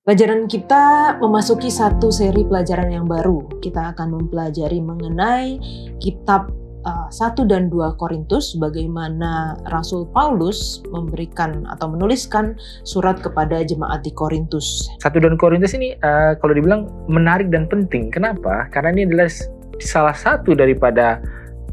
Pelajaran kita memasuki satu seri pelajaran yang baru. Kita akan mempelajari mengenai kitab 1 dan 2 Korintus, bagaimana Rasul Paulus memberikan atau menuliskan surat kepada jemaat di Korintus. 1 dan Korintus ini kalau dibilang menarik dan penting. Kenapa? Karena ini adalah salah satu daripada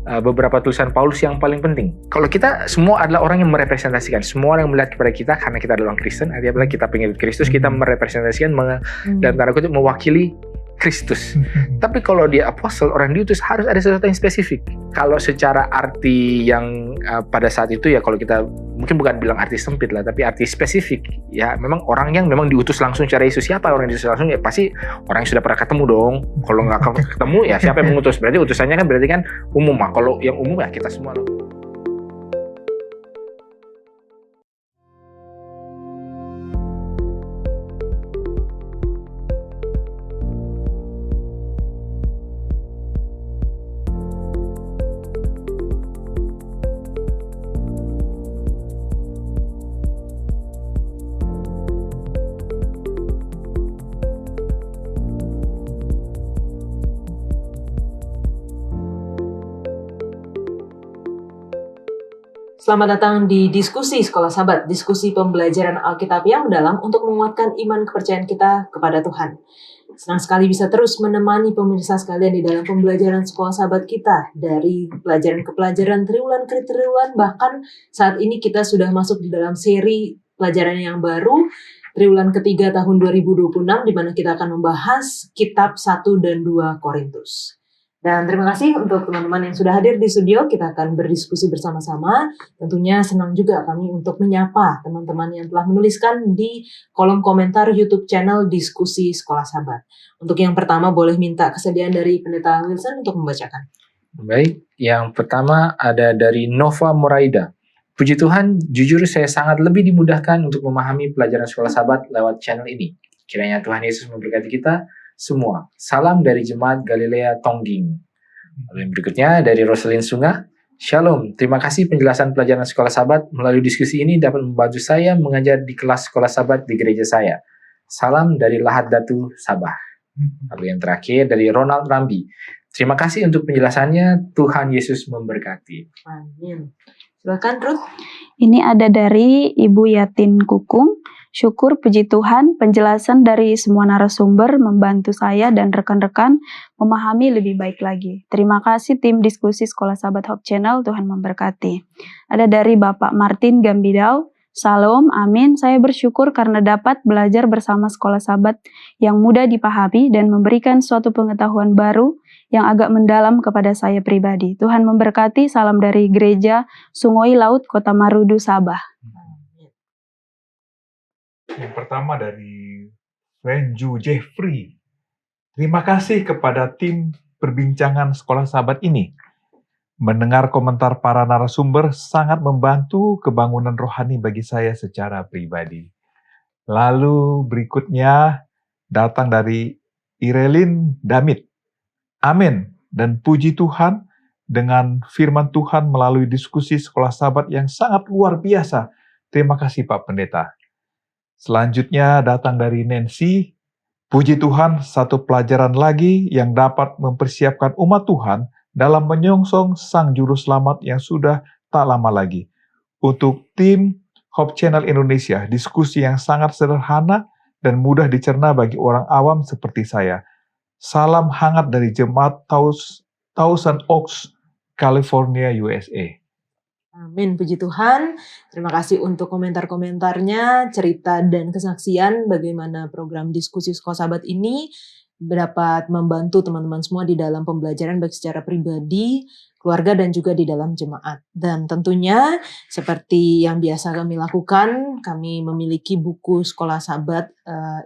beberapa tulisan Paulus yang paling penting. Kalau kita semua adalah orang yang merepresentasikan, semua orang yang melihat kepada kita karena kita adalah orang Kristen, artinya kita pengikut Kristus, kita merepresentasikan dalam tanda kutip mewakili Kristus. Tapi kalau dia apostle, orang diutus, harus ada sesuatu yang spesifik. Kalau secara arti yang pada saat itu ya, kalau kita mungkin bukan bilang arti sempit lah, tapi arti spesifik ya, memang orang yang memang diutus langsung secara Yesus. Siapa orang yang diutus langsung? Ya pasti orang yang sudah pernah ketemu dong. Kalau nggak ketemu ya siapa yang mengutus? Berarti utusannya kan berarti kan umum lah. Kalau yang umum ya kita semua loh. Selamat datang di Diskusi Sekolah Sahabat, diskusi pembelajaran Alkitab yang mendalam untuk menguatkan iman kepercayaan kita kepada Tuhan. Senang sekali bisa terus menemani pemirsa sekalian di dalam pembelajaran Sekolah Sahabat kita, dari pelajaran ke pelajaran, triwulan ke triwulan, bahkan saat ini kita sudah masuk di dalam seri pelajaran yang baru, triwulan ketiga tahun 2026, di mana kita akan membahas kitab 1 dan 2 Korintus. Dan terima kasih untuk teman-teman yang sudah hadir di studio. Kita akan berdiskusi bersama-sama. Tentunya senang juga kami untuk menyapa teman-teman yang telah menuliskan di kolom komentar YouTube channel Diskusi Sekolah Sahabat. Untuk yang pertama, boleh minta kesediaan dari Pendeta Wilson untuk membacakan. Baik, yang pertama ada dari Nova Moraida. Puji Tuhan, jujur saya sangat lebih dimudahkan untuk memahami pelajaran Sekolah Sahabat lewat channel ini. Kiranya Tuhan Yesus memberkati kita semua. Salam dari Jemaat Galilea Tongging. Lalu yang berikutnya dari Roselyn Sunga. Shalom, terima kasih penjelasan pelajaran Sekolah Sahabat. Melalui diskusi ini dapat membantu saya mengajar di kelas Sekolah Sahabat di gereja saya. Salam dari Lahad Datu, Sabah. Lalu yang terakhir dari Ronald Rambi. Terima kasih untuk penjelasannya. Tuhan Yesus memberkati. Amin. Silakan Ruth. Ini ada dari Ibu Yatin Kukung. Syukur puji Tuhan, penjelasan dari semua narasumber membantu saya dan rekan-rekan memahami lebih baik lagi. Terima kasih tim diskusi Sekolah Sahabat Hope Channel, Tuhan memberkati. Ada dari Bapak Martin Gambidau. Salam, amin. Saya bersyukur karena dapat belajar bersama Sekolah Sahabat yang mudah dipahami dan memberikan suatu pengetahuan baru yang agak mendalam kepada saya pribadi. Tuhan memberkati. Salam dari Gereja Sungoi Laut, Kota Marudu, Sabah. Yang pertama dari Renju Jeffrey. Terima kasih kepada tim perbincangan Sekolah Sahabat ini. Mendengar komentar para narasumber sangat membantu kebangunan rohani bagi saya secara pribadi. Lalu berikutnya datang dari Irelin Damit. Amin. Dan puji Tuhan dengan firman Tuhan melalui diskusi Sekolah Sahabat yang sangat luar biasa. Terima kasih Pak Pendeta. Selanjutnya datang dari Nancy. Puji Tuhan, satu pelajaran lagi yang dapat mempersiapkan umat Tuhan dalam menyongsong Sang Juru Selamat yang sudah tak lama lagi. Untuk tim Hope Channel Indonesia, diskusi yang sangat sederhana dan mudah dicerna bagi orang awam seperti saya. Salam hangat dari Jemaat Thousand Oaks, California, USA. Amin, puji Tuhan. Terima kasih untuk komentar-komentarnya, cerita dan kesaksian bagaimana program diskusi Sekolah Sahabat ini dapat membantu teman-teman semua di dalam pembelajaran baik secara pribadi, keluarga, dan juga di dalam jemaat. Dan tentunya seperti yang biasa kami lakukan, kami memiliki buku Sekolah Sahabat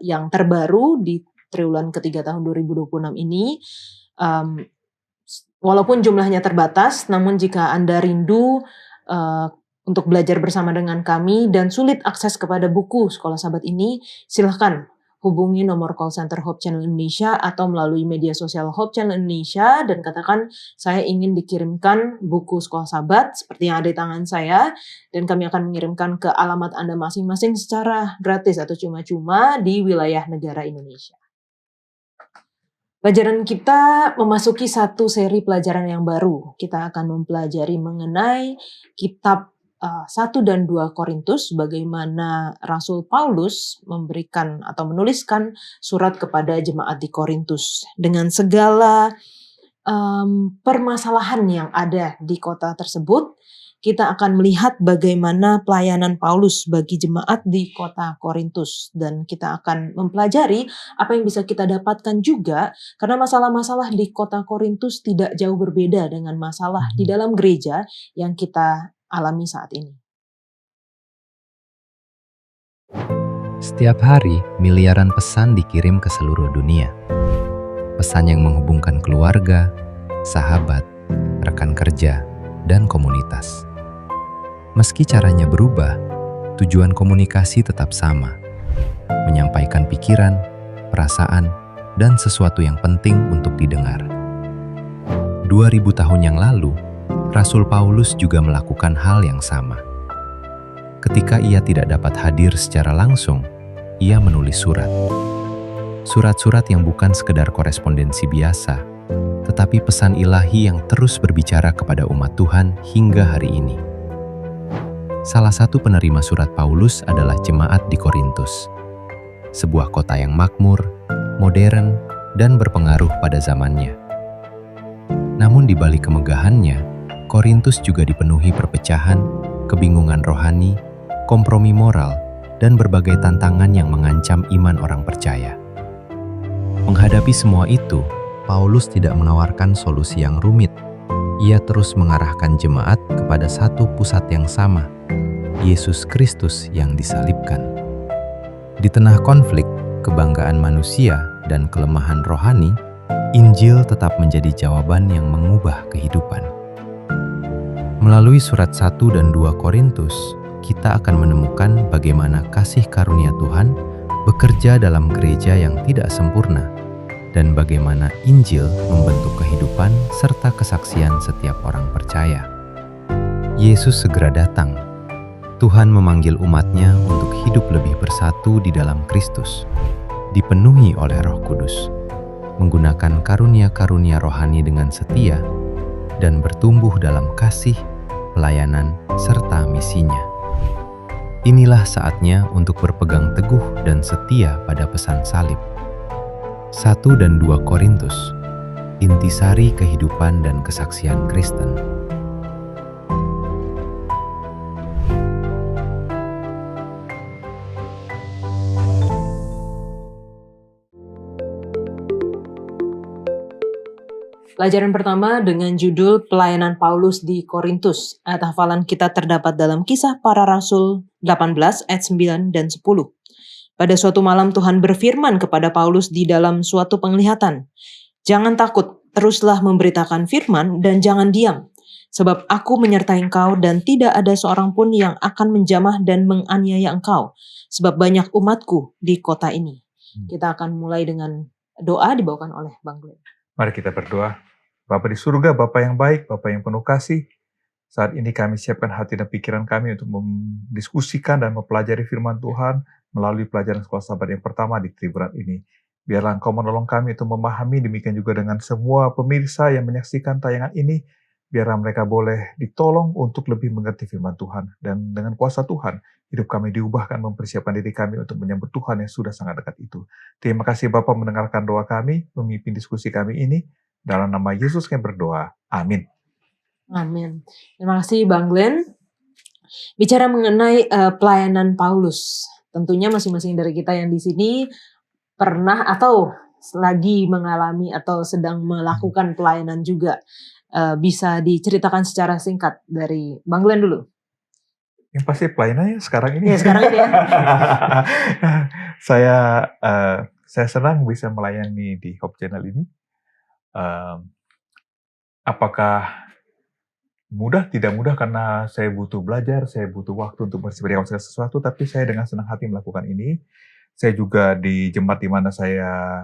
yang terbaru di triwulan ketiga tahun 2026 ini. Walaupun jumlahnya terbatas, namun jika Anda rindu untuk belajar bersama dengan kami dan sulit akses kepada buku Sekolah Sahabat ini, silahkan hubungi nomor call center Hope Channel Indonesia atau melalui media sosial Hope Channel Indonesia dan katakan saya ingin dikirimkan buku Sekolah Sabat seperti yang ada di tangan saya, dan kami akan mengirimkan ke alamat Anda masing-masing secara gratis atau cuma-cuma di wilayah negara Indonesia. Pelajaran kita memasuki satu seri pelajaran yang baru. Kita akan mempelajari mengenai kitab 1 dan 2 Korintus, bagaimana Rasul Paulus memberikan atau menuliskan surat kepada jemaat di Korintus dengan segala permasalahan yang ada di kota tersebut. Kita akan melihat bagaimana pelayanan Paulus bagi jemaat di kota Korintus, dan kita akan mempelajari apa yang bisa kita dapatkan juga, karena masalah-masalah di kota Korintus tidak jauh berbeda dengan masalah di dalam gereja yang kita alami saat ini. Setiap hari, miliaran pesan dikirim ke seluruh dunia. Pesan yang menghubungkan keluarga, sahabat, rekan kerja, dan komunitas. Meski caranya berubah, tujuan komunikasi tetap sama. Menyampaikan pikiran, perasaan, dan sesuatu yang penting untuk didengar. 2000 tahun yang lalu, Rasul Paulus juga melakukan hal yang sama. Ketika ia tidak dapat hadir secara langsung, ia menulis surat. Surat-surat yang bukan sekedar korespondensi biasa, tetapi pesan ilahi yang terus berbicara kepada umat Tuhan hingga hari ini. Salah satu penerima surat Paulus adalah jemaat di Korintus, sebuah kota yang makmur, modern, dan berpengaruh pada zamannya. Namun di balik kemegahannya, Korintus juga dipenuhi perpecahan, kebingungan rohani, kompromi moral, dan berbagai tantangan yang mengancam iman orang percaya. Menghadapi semua itu, Paulus tidak menawarkan solusi yang rumit. Ia terus mengarahkan jemaat kepada satu pusat yang sama, Yesus Kristus yang disalibkan. Di tengah konflik, kebanggaan manusia, dan kelemahan rohani, Injil tetap menjadi jawaban yang mengubah kehidupan. Melalui surat 1 dan 2 Korintus, kita akan menemukan bagaimana kasih karunia Tuhan bekerja dalam gereja yang tidak sempurna, dan bagaimana Injil membentuk kehidupan serta kesaksian setiap orang percaya. Yesus segera datang. Tuhan memanggil umatnya untuk hidup lebih bersatu di dalam Kristus, dipenuhi oleh Roh Kudus, menggunakan karunia-karunia rohani dengan setia, dan bertumbuh dalam kasih, pelayanan, serta misinya. Inilah saatnya untuk berpegang teguh dan setia pada pesan salib. 1 dan 2 Korintus, intisari kehidupan dan kesaksian Kristen. Pelajaran pertama dengan judul Pelayanan Paulus di Korintus. Ayat hafalan kita terdapat dalam Kisah Para Rasul 18 ayat 9 dan 10. Pada suatu malam Tuhan berfirman kepada Paulus di dalam suatu penglihatan, "Jangan takut, teruslah memberitakan firman dan jangan diam. Sebab aku menyertai engkau dan tidak ada seorang pun yang akan menjamah dan menganiaya engkau. Sebab banyak umatku di kota ini." Kita akan mulai dengan doa dibawakan oleh Bang Glenn. Mari kita berdoa. Bapa di surga, Bapa yang baik, Bapa yang penuh kasih, saat ini kami siapkan hati dan pikiran kami untuk mendiskusikan dan mempelajari firman Tuhan melalui pelajaran Sekolah Sabat yang pertama di Triburan ini. Biarlah Engkau menolong kami untuk memahami, demikian juga dengan semua pemirsa yang menyaksikan tayangan ini, biarlah mereka boleh ditolong untuk lebih mengerti firman Tuhan. Dan dengan kuasa Tuhan, hidup kami diubahkan, mempersiapkan diri kami untuk menyambut Tuhan yang sudah sangat dekat itu. Terima kasih Bapa mendengarkan doa kami, memimpin diskusi kami ini. Dalam nama Yesus kami berdoa. Amin. Amin. Terima kasih Bang Glenn. Bicara mengenai pelayanan Paulus, tentunya masing-masing dari kita yang di sini pernah atau lagi mengalami atau sedang melakukan pelayanan juga. Bisa diceritakan secara singkat dari Bang Glenn dulu. Yang pasti pelayanannya sekarang ini. Ya, sekarang ini ya. Saya senang bisa melayani di Hope Channel ini. Apakah mudah? Tidak mudah karena saya butuh belajar, saya butuh waktu untuk bersibuk segala sesuatu, tapi saya dengan senang hati melakukan ini. Saya juga di jemaat di mana saya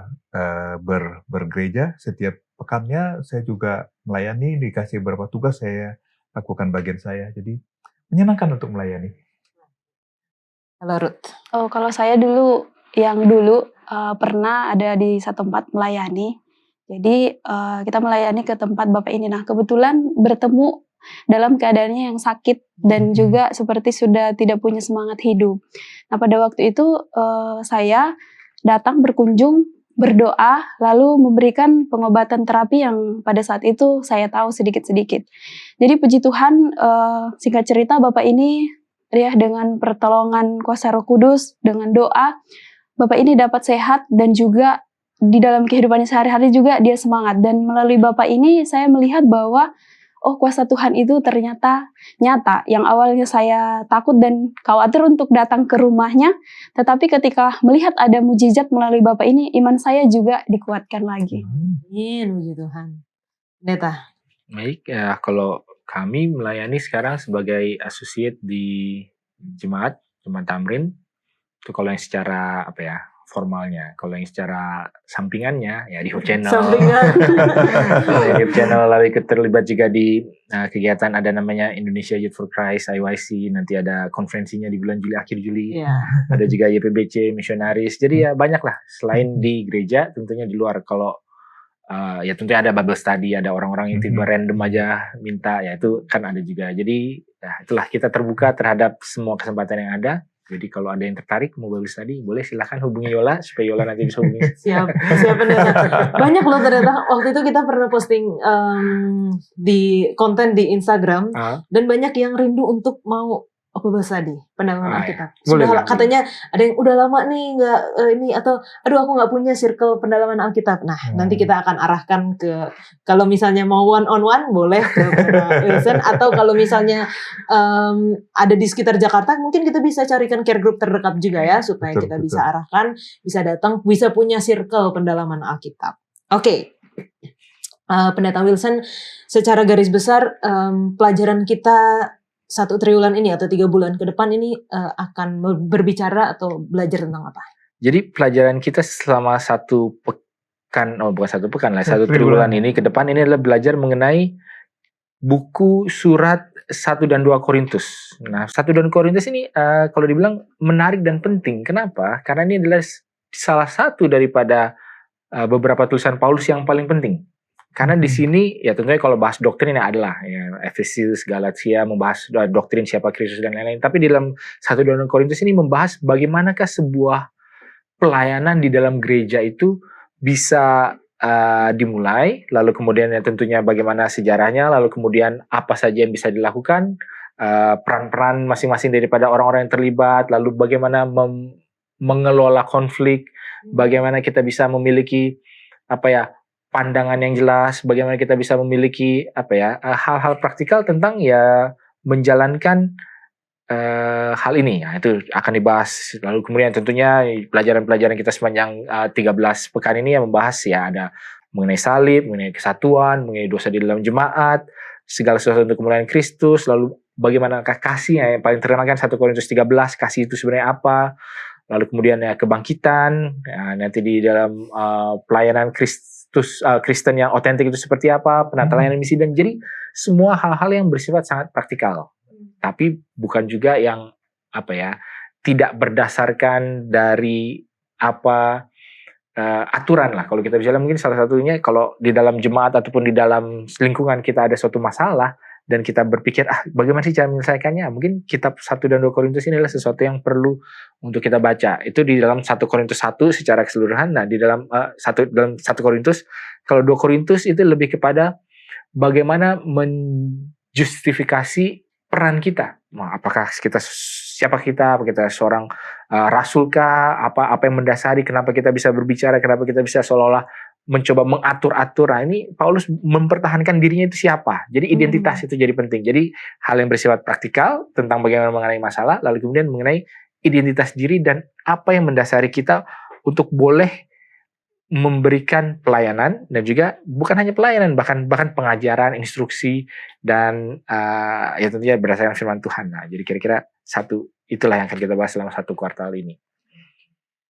bergereja, setiap pekannya saya juga melayani, dikasih beberapa tugas, saya lakukan bagian saya. Jadi menyenangkan untuk melayani. Halo Ruth. Oh, kalau saya dulu pernah ada di satu tempat melayani. Jadi kita melayani ke tempat Bapak ini. Nah, kebetulan bertemu dalam keadaannya yang sakit dan juga seperti sudah tidak punya semangat hidup. Nah, pada waktu itu saya datang berkunjung, berdoa, lalu memberikan pengobatan terapi yang pada saat itu saya tahu sedikit-sedikit. Jadi puji Tuhan, singkat cerita Bapak ini ya dengan pertolongan kuasa Roh Kudus, dengan doa, Bapak ini dapat sehat dan juga di dalam kehidupannya sehari-hari juga dia semangat. Dan melalui Bapak ini saya melihat bahwa oh, kuasa Tuhan itu ternyata nyata. Yang awalnya saya takut dan khawatir untuk datang ke rumahnya, tetapi ketika melihat ada mujizat melalui Bapak ini, iman saya juga dikuatkan lagi. Amin, puji Tuhan. Neta. Baik, ya kalau kami melayani sekarang sebagai associate di jemaat Tamrin. Itu kalau yang secara formalnya. Kalau yang secara sampingannya ya di Hope Channel. Sampingan. Di Hope Channel, lalu ikut terlibat juga di kegiatan ada namanya Indonesia Youth for Christ IYC, nanti ada konferensinya di bulan akhir Juli. Yeah. Ada juga YPBC misionaris. Jadi ya banyak lah selain di gereja, tentunya di luar. Kalau ya tentunya ada Bible study, ada orang-orang yang tiba random aja minta, ya itu kan ada juga. Jadi ya itulah, kita terbuka terhadap semua kesempatan yang ada. Jadi kalau ada yang tertarik mau Bible study, boleh silahkan hubungi Yola supaya Yola nanti bisa hubungi. Siap Pendeta. Banyak loh ternyata. Waktu itu kita pernah posting di konten di Instagram dan banyak yang rindu untuk mau Bible study, pendalaman Alkitab. Sudah katanya ada yang udah lama nih nggak ini, atau aduh aku nggak punya circle pendalaman Alkitab. Nah nanti kita akan arahkan ke, kalau misalnya mau one on one boleh ke Wilson, atau kalau misalnya ada di sekitar Jakarta mungkin kita bisa carikan care group terdekat juga ya, supaya kita bisa arahkan, bisa datang, bisa punya circle pendalaman Alkitab. Oke. Pendeta Wilson, secara garis besar pelajaran kita 1 triwulan ini atau 3 bulan ke depan ini akan berbicara atau belajar tentang apa? Jadi pelajaran kita selama 1 triwulan ini ke depan ini adalah belajar mengenai buku surat 1 dan 2 Korintus. Nah, 1 dan Korintus ini kalau dibilang menarik dan penting. Kenapa? Karena ini adalah salah satu daripada beberapa tulisan Paulus yang paling penting. Karena di sini ya tentunya kalau bahas doktrin adalah ya Efesius, Galatia membahas doktrin siapa Kristus dan lain-lain. Tapi di dalam 1 dan 2 Korintus ini membahas bagaimanakah sebuah pelayanan di dalam gereja itu bisa dimulai, lalu kemudian ya tentunya bagaimana sejarahnya, lalu kemudian apa saja yang bisa dilakukan, peran-peran masing-masing daripada orang-orang yang terlibat, lalu bagaimana mengelola konflik, bagaimana kita bisa memiliki pandangan yang jelas, bagaimana kita bisa memiliki hal-hal praktikal tentang ya menjalankan hal ini. Nah, itu akan dibahas. Lalu kemudian tentunya pelajaran-pelajaran kita sepanjang 13 pekan ini yang membahas ya ada mengenai salib, mengenai kesatuan, mengenai dosa di dalam jemaat, segala sesuatu untuk kemuliaan Kristus, lalu bagaimana kasih yang paling terkenal kan 1 Korintus 13, kasih itu sebenarnya apa, lalu kemudian ya kebangkitan, ya, nanti di dalam pelayanan Kristen yang otentik itu seperti apa, penata layanan misi, dan jadi semua hal-hal yang bersifat sangat praktikal. Tapi bukan juga yang tidak berdasarkan dari aturan lah. Kalau kita bicara mungkin salah satunya kalau di dalam jemaat ataupun di dalam lingkungan kita ada suatu masalah dan kita berpikir bagaimana sih cara menyelesaikannya, mungkin kitab 1 dan 2 Korintus ini adalah sesuatu yang perlu untuk kita baca. Itu di dalam 1 Korintus 1 secara keseluruhan. Nah, di dalam 1 Korintus, kalau 2 Korintus itu lebih kepada bagaimana menjustifikasi peran kita. Nah, apakah siapa kita? Apa kita seorang rasulkah? Apa yang mendasari kenapa kita bisa berbicara, kenapa kita bisa seolah-olah mencoba mengatur-atur. Nah, ini Paulus mempertahankan dirinya itu siapa. Jadi identitas itu jadi penting. Jadi hal yang bersifat praktikal tentang bagaimana mengenai masalah, lalu kemudian mengenai identitas diri dan apa yang mendasari kita untuk boleh memberikan pelayanan, dan juga bukan hanya pelayanan, bahkan pengajaran, instruksi, dan ya tentunya berdasarkan firman Tuhan. Nah, jadi kira-kira itulah yang akan kita bahas selama 1 kuartal ini.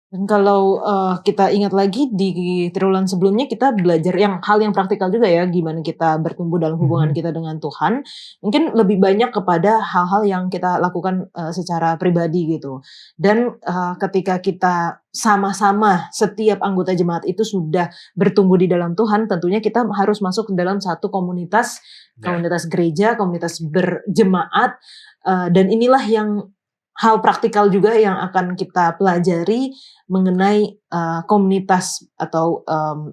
Dan kalau kita ingat lagi di triwulan sebelumnya kita belajar hal yang praktikal juga ya, gimana kita bertumbuh dalam hubungan kita dengan Tuhan. Mungkin lebih banyak kepada hal-hal yang kita lakukan secara pribadi gitu. Dan ketika kita sama-sama setiap anggota jemaat itu sudah bertumbuh di dalam Tuhan, tentunya kita harus masuk ke dalam satu komunitas gereja, komunitas berjemaat, dan inilah yang hal praktikal juga yang akan kita pelajari mengenai komunitas atau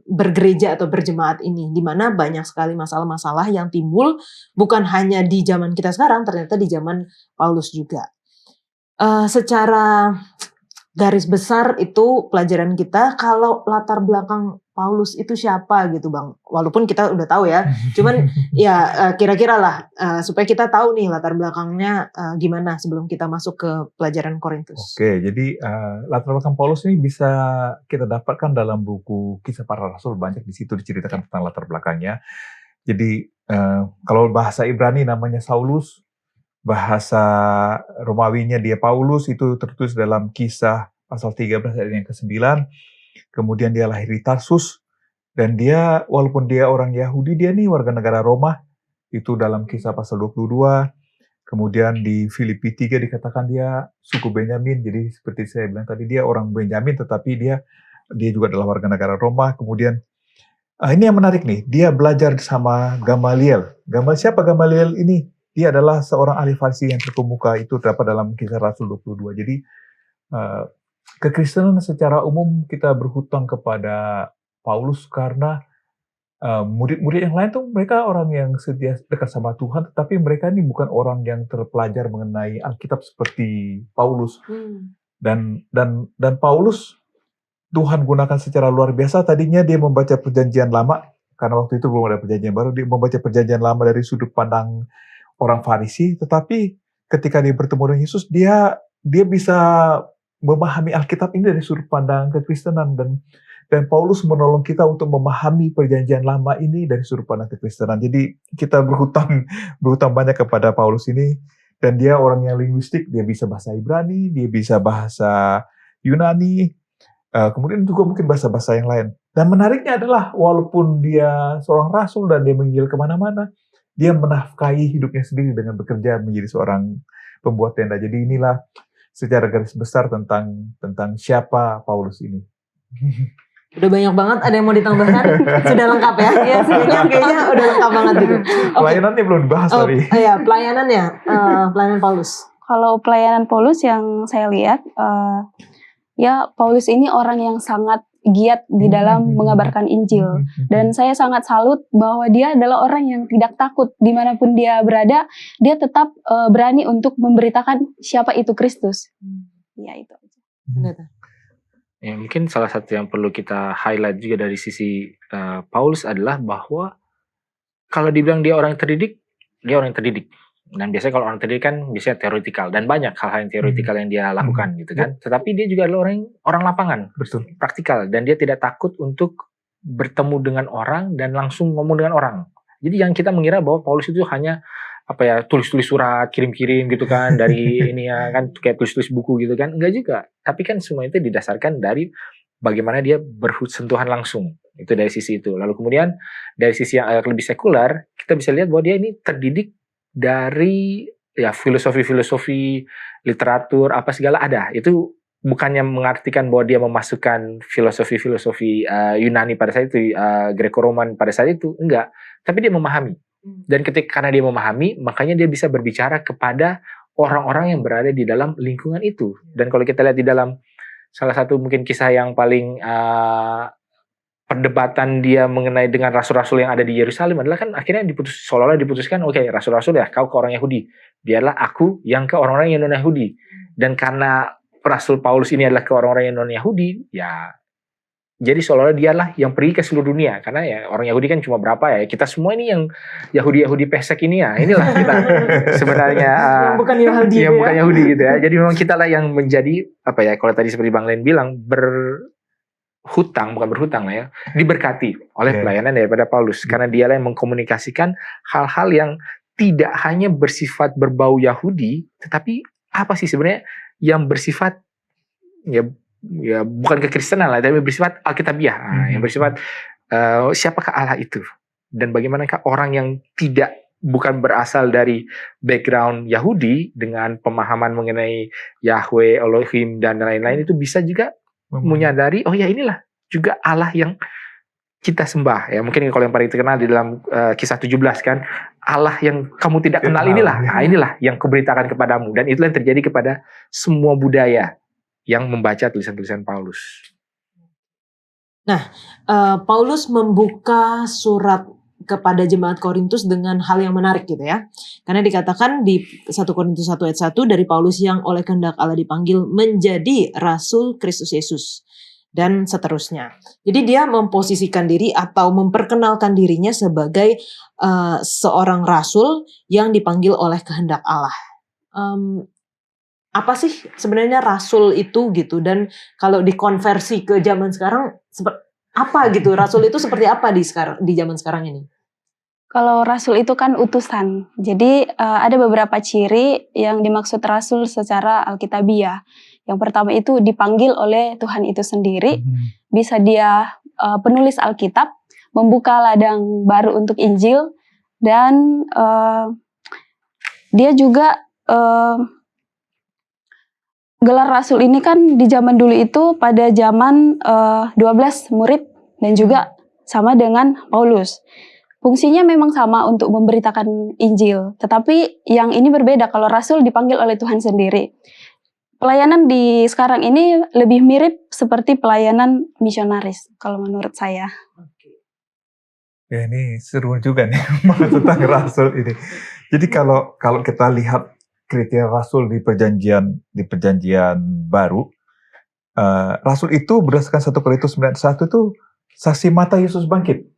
bergereja atau berjemaat ini, di mana banyak sekali masalah-masalah yang timbul bukan hanya di zaman kita sekarang, ternyata di zaman Paulus juga. Secara garis besar itu pelajaran kita. Kalau latar belakang Paulus itu siapa gitu Bang, walaupun kita udah tahu ya, cuman ya kira-kira lah supaya kita tahu nih latar belakangnya gimana sebelum kita masuk ke pelajaran Korintus. Oke, jadi latar belakang Paulus ini bisa kita dapatkan dalam buku Kisah Para Rasul, banyak di situ diceritakan tentang latar belakangnya. Jadi kalau bahasa Ibrani namanya Saulus, bahasa Romawinya dia Paulus, itu tertulis dalam Kisah pasal 13 ayat yang ke-9. Kemudian dia lahir di Tarsus, dan dia walaupun dia orang Yahudi, dia nih warga negara Roma, itu dalam Kisah pasal 22. Kemudian di Filipi 3 dikatakan dia suku Benyamin, jadi seperti saya bilang tadi dia orang Benyamin, tetapi dia juga adalah warga negara Roma. Kemudian ini yang menarik nih, dia belajar sama Gamaliel. Siapa Gamaliel ini? Dia adalah seorang ahli Farisi yang terkemuka, itu terdapat dalam Kisah Rasul 22. Jadi kekristenan secara umum kita berhutang kepada Paulus karena murid-murid yang lain tuh mereka orang yang setia dekat sama Tuhan, tetapi mereka ini bukan orang yang terpelajar mengenai Alkitab seperti Paulus. Dan Paulus Tuhan gunakan secara luar biasa. Tadinya dia membaca Perjanjian Lama, karena waktu itu belum ada Perjanjian Baru. Dia membaca Perjanjian Lama dari sudut pandang orang Farisi, tetapi ketika dia bertemu dengan Yesus, dia bisa memahami Alkitab ini dari sudut pandang kekristenan, dan Paulus menolong kita untuk memahami Perjanjian Lama ini dari sudut pandang kekristenan. Jadi kita berhutang banyak kepada Paulus ini, dan dia orang yang linguistik, dia bisa bahasa Ibrani, dia bisa bahasa Yunani, kemudian juga mungkin bahasa-bahasa yang lain. Dan menariknya adalah walaupun dia seorang rasul dan dia menginjil kemana-mana, dia menafkahi hidupnya sendiri dengan bekerja menjadi seorang pembuat tenda. Jadi inilah secara garis besar tentang siapa Paulus ini. Udah banyak banget, ada yang mau ditambahkan? Sudah lengkap ya? Iya, kayaknya udah lengkap banget gitu. Pelayanannya belum dibahas tadi. Iya, pelayanannya, pelayanan Paulus. Kalau pelayanan Paulus yang saya lihat, ya Paulus ini orang yang sangat giat di dalam mengabarkan Injil. Dan saya sangat salut bahwa dia adalah orang yang tidak takut. Dimanapun dia berada, dia tetap berani untuk memberitakan siapa itu Kristus. Ya itu aja. Ya, mungkin salah satu yang perlu kita highlight juga dari sisi Paulus adalah bahwa kalau dibilang dia orang terdidik, dia orang terdidik. Dan biasanya kalau orang terdidik kan biasanya teoretikal, dan banyak hal-hal yang teoretikal yang dia lakukan gitu kan. Tetapi dia juga adalah orang lapangan, betul, praktikal, dan dia tidak takut untuk bertemu dengan orang dan langsung ngomong dengan orang. Jadi yang kita mengira bahwa Paulus itu hanya tulis-tulis surat, kirim-kirim gitu kan dari ini ya kan, kayak tulis-tulis buku gitu kan. Enggak juga. Tapi kan semua itu didasarkan dari bagaimana dia bersentuhan langsung. Itu dari sisi itu. Lalu kemudian dari sisi yang lebih sekuler, kita bisa lihat bahwa dia ini terdidik dari ya filosofi literatur apa segala ada. Itu bukannya mengartikan bahwa dia memasukkan filosofi Yunani pada saat itu, Greco-Roman pada saat itu, enggak. Tapi dia memahami. Dan karena dia memahami, makanya dia bisa berbicara kepada orang-orang yang berada di dalam lingkungan itu. Dan kalau kita lihat di dalam salah satu mungkin kisah yang paling perdebatan dia mengenai dengan rasul-rasul yang ada di Yerusalem adalah kan akhirnya seolah-olah diputuskan, oke, rasul-rasul ya kau ke orang Yahudi, biarlah aku yang ke orang-orang yang non-Yahudi. Dan karena Rasul Paulus ini adalah ke orang-orang yang non-Yahudi, ya jadi seolah-olah dialah yang pergi ke seluruh dunia. Karena ya orang Yahudi kan cuma berapa ya, kita semua ini yang Yahudi pesek ini ya, inilah kita sebenarnya yang bukan Yahudi, yang bukan Yahudi gitu ya. Jadi memang kita lah yang menjadi kalau tadi seperti Bang Len bilang, bukan berhutang lah ya, diberkati oleh pelayanan daripada Paulus, karena dialah yang mengkomunikasikan hal-hal yang tidak hanya bersifat berbau Yahudi, tetapi apa sih sebenarnya yang bersifat ya ya bukan kekristenan lah, tapi bersifat alkitabiah. Yang bersifat siapakah Allah itu, dan bagaimanakah orang yang bukan berasal dari background Yahudi dengan pemahaman mengenai Yahweh, Elohim dan lain-lain itu bisa juga menyadari, oh ya inilah juga Allah yang kita sembah. Ya mungkin kalau yang paling terkenal di dalam kisah 17 kan, Allah yang kamu tidak kenal inilah. Inilah yang kuberitakan kepadamu, dan itulah yang terjadi kepada semua budaya yang membaca tulisan-tulisan Paulus. Paulus membuka surat kepada jemaat Korintus dengan hal yang menarik gitu ya. Karena dikatakan di 1 Korintus 1 ayat 1, dari Paulus yang oleh kehendak Allah dipanggil menjadi Rasul Kristus Yesus. Dan seterusnya. Jadi dia memposisikan diri atau memperkenalkan dirinya sebagai seorang Rasul yang dipanggil oleh kehendak Allah. Apa sih sebenarnya Rasul itu gitu? Dan kalau dikonversi ke zaman sekarang, apa gitu? Rasul itu seperti apa di zaman sekarang ini? Kalau rasul itu kan utusan. Jadi ada beberapa ciri yang dimaksud rasul secara alkitabiah. Yang pertama itu dipanggil oleh Tuhan itu sendiri. Bisa dia penulis Alkitab, membuka ladang baru untuk Injil, dan dia juga gelar rasul ini kan di zaman dulu itu pada zaman 12 murid dan juga sama dengan Paulus. Fungsinya memang sama untuk memberitakan Injil, tetapi yang ini berbeda kalau rasul dipanggil oleh Tuhan sendiri. Pelayanan di sekarang ini lebih mirip seperti pelayanan misionaris kalau menurut saya. Ya, ini seru juga nih tentang rasul ini. Jadi kalau kita lihat kriteria rasul di perjanjian baru, rasul itu berdasarkan 1 Korintus 9:1 itu saksi mata Yesus bangkit.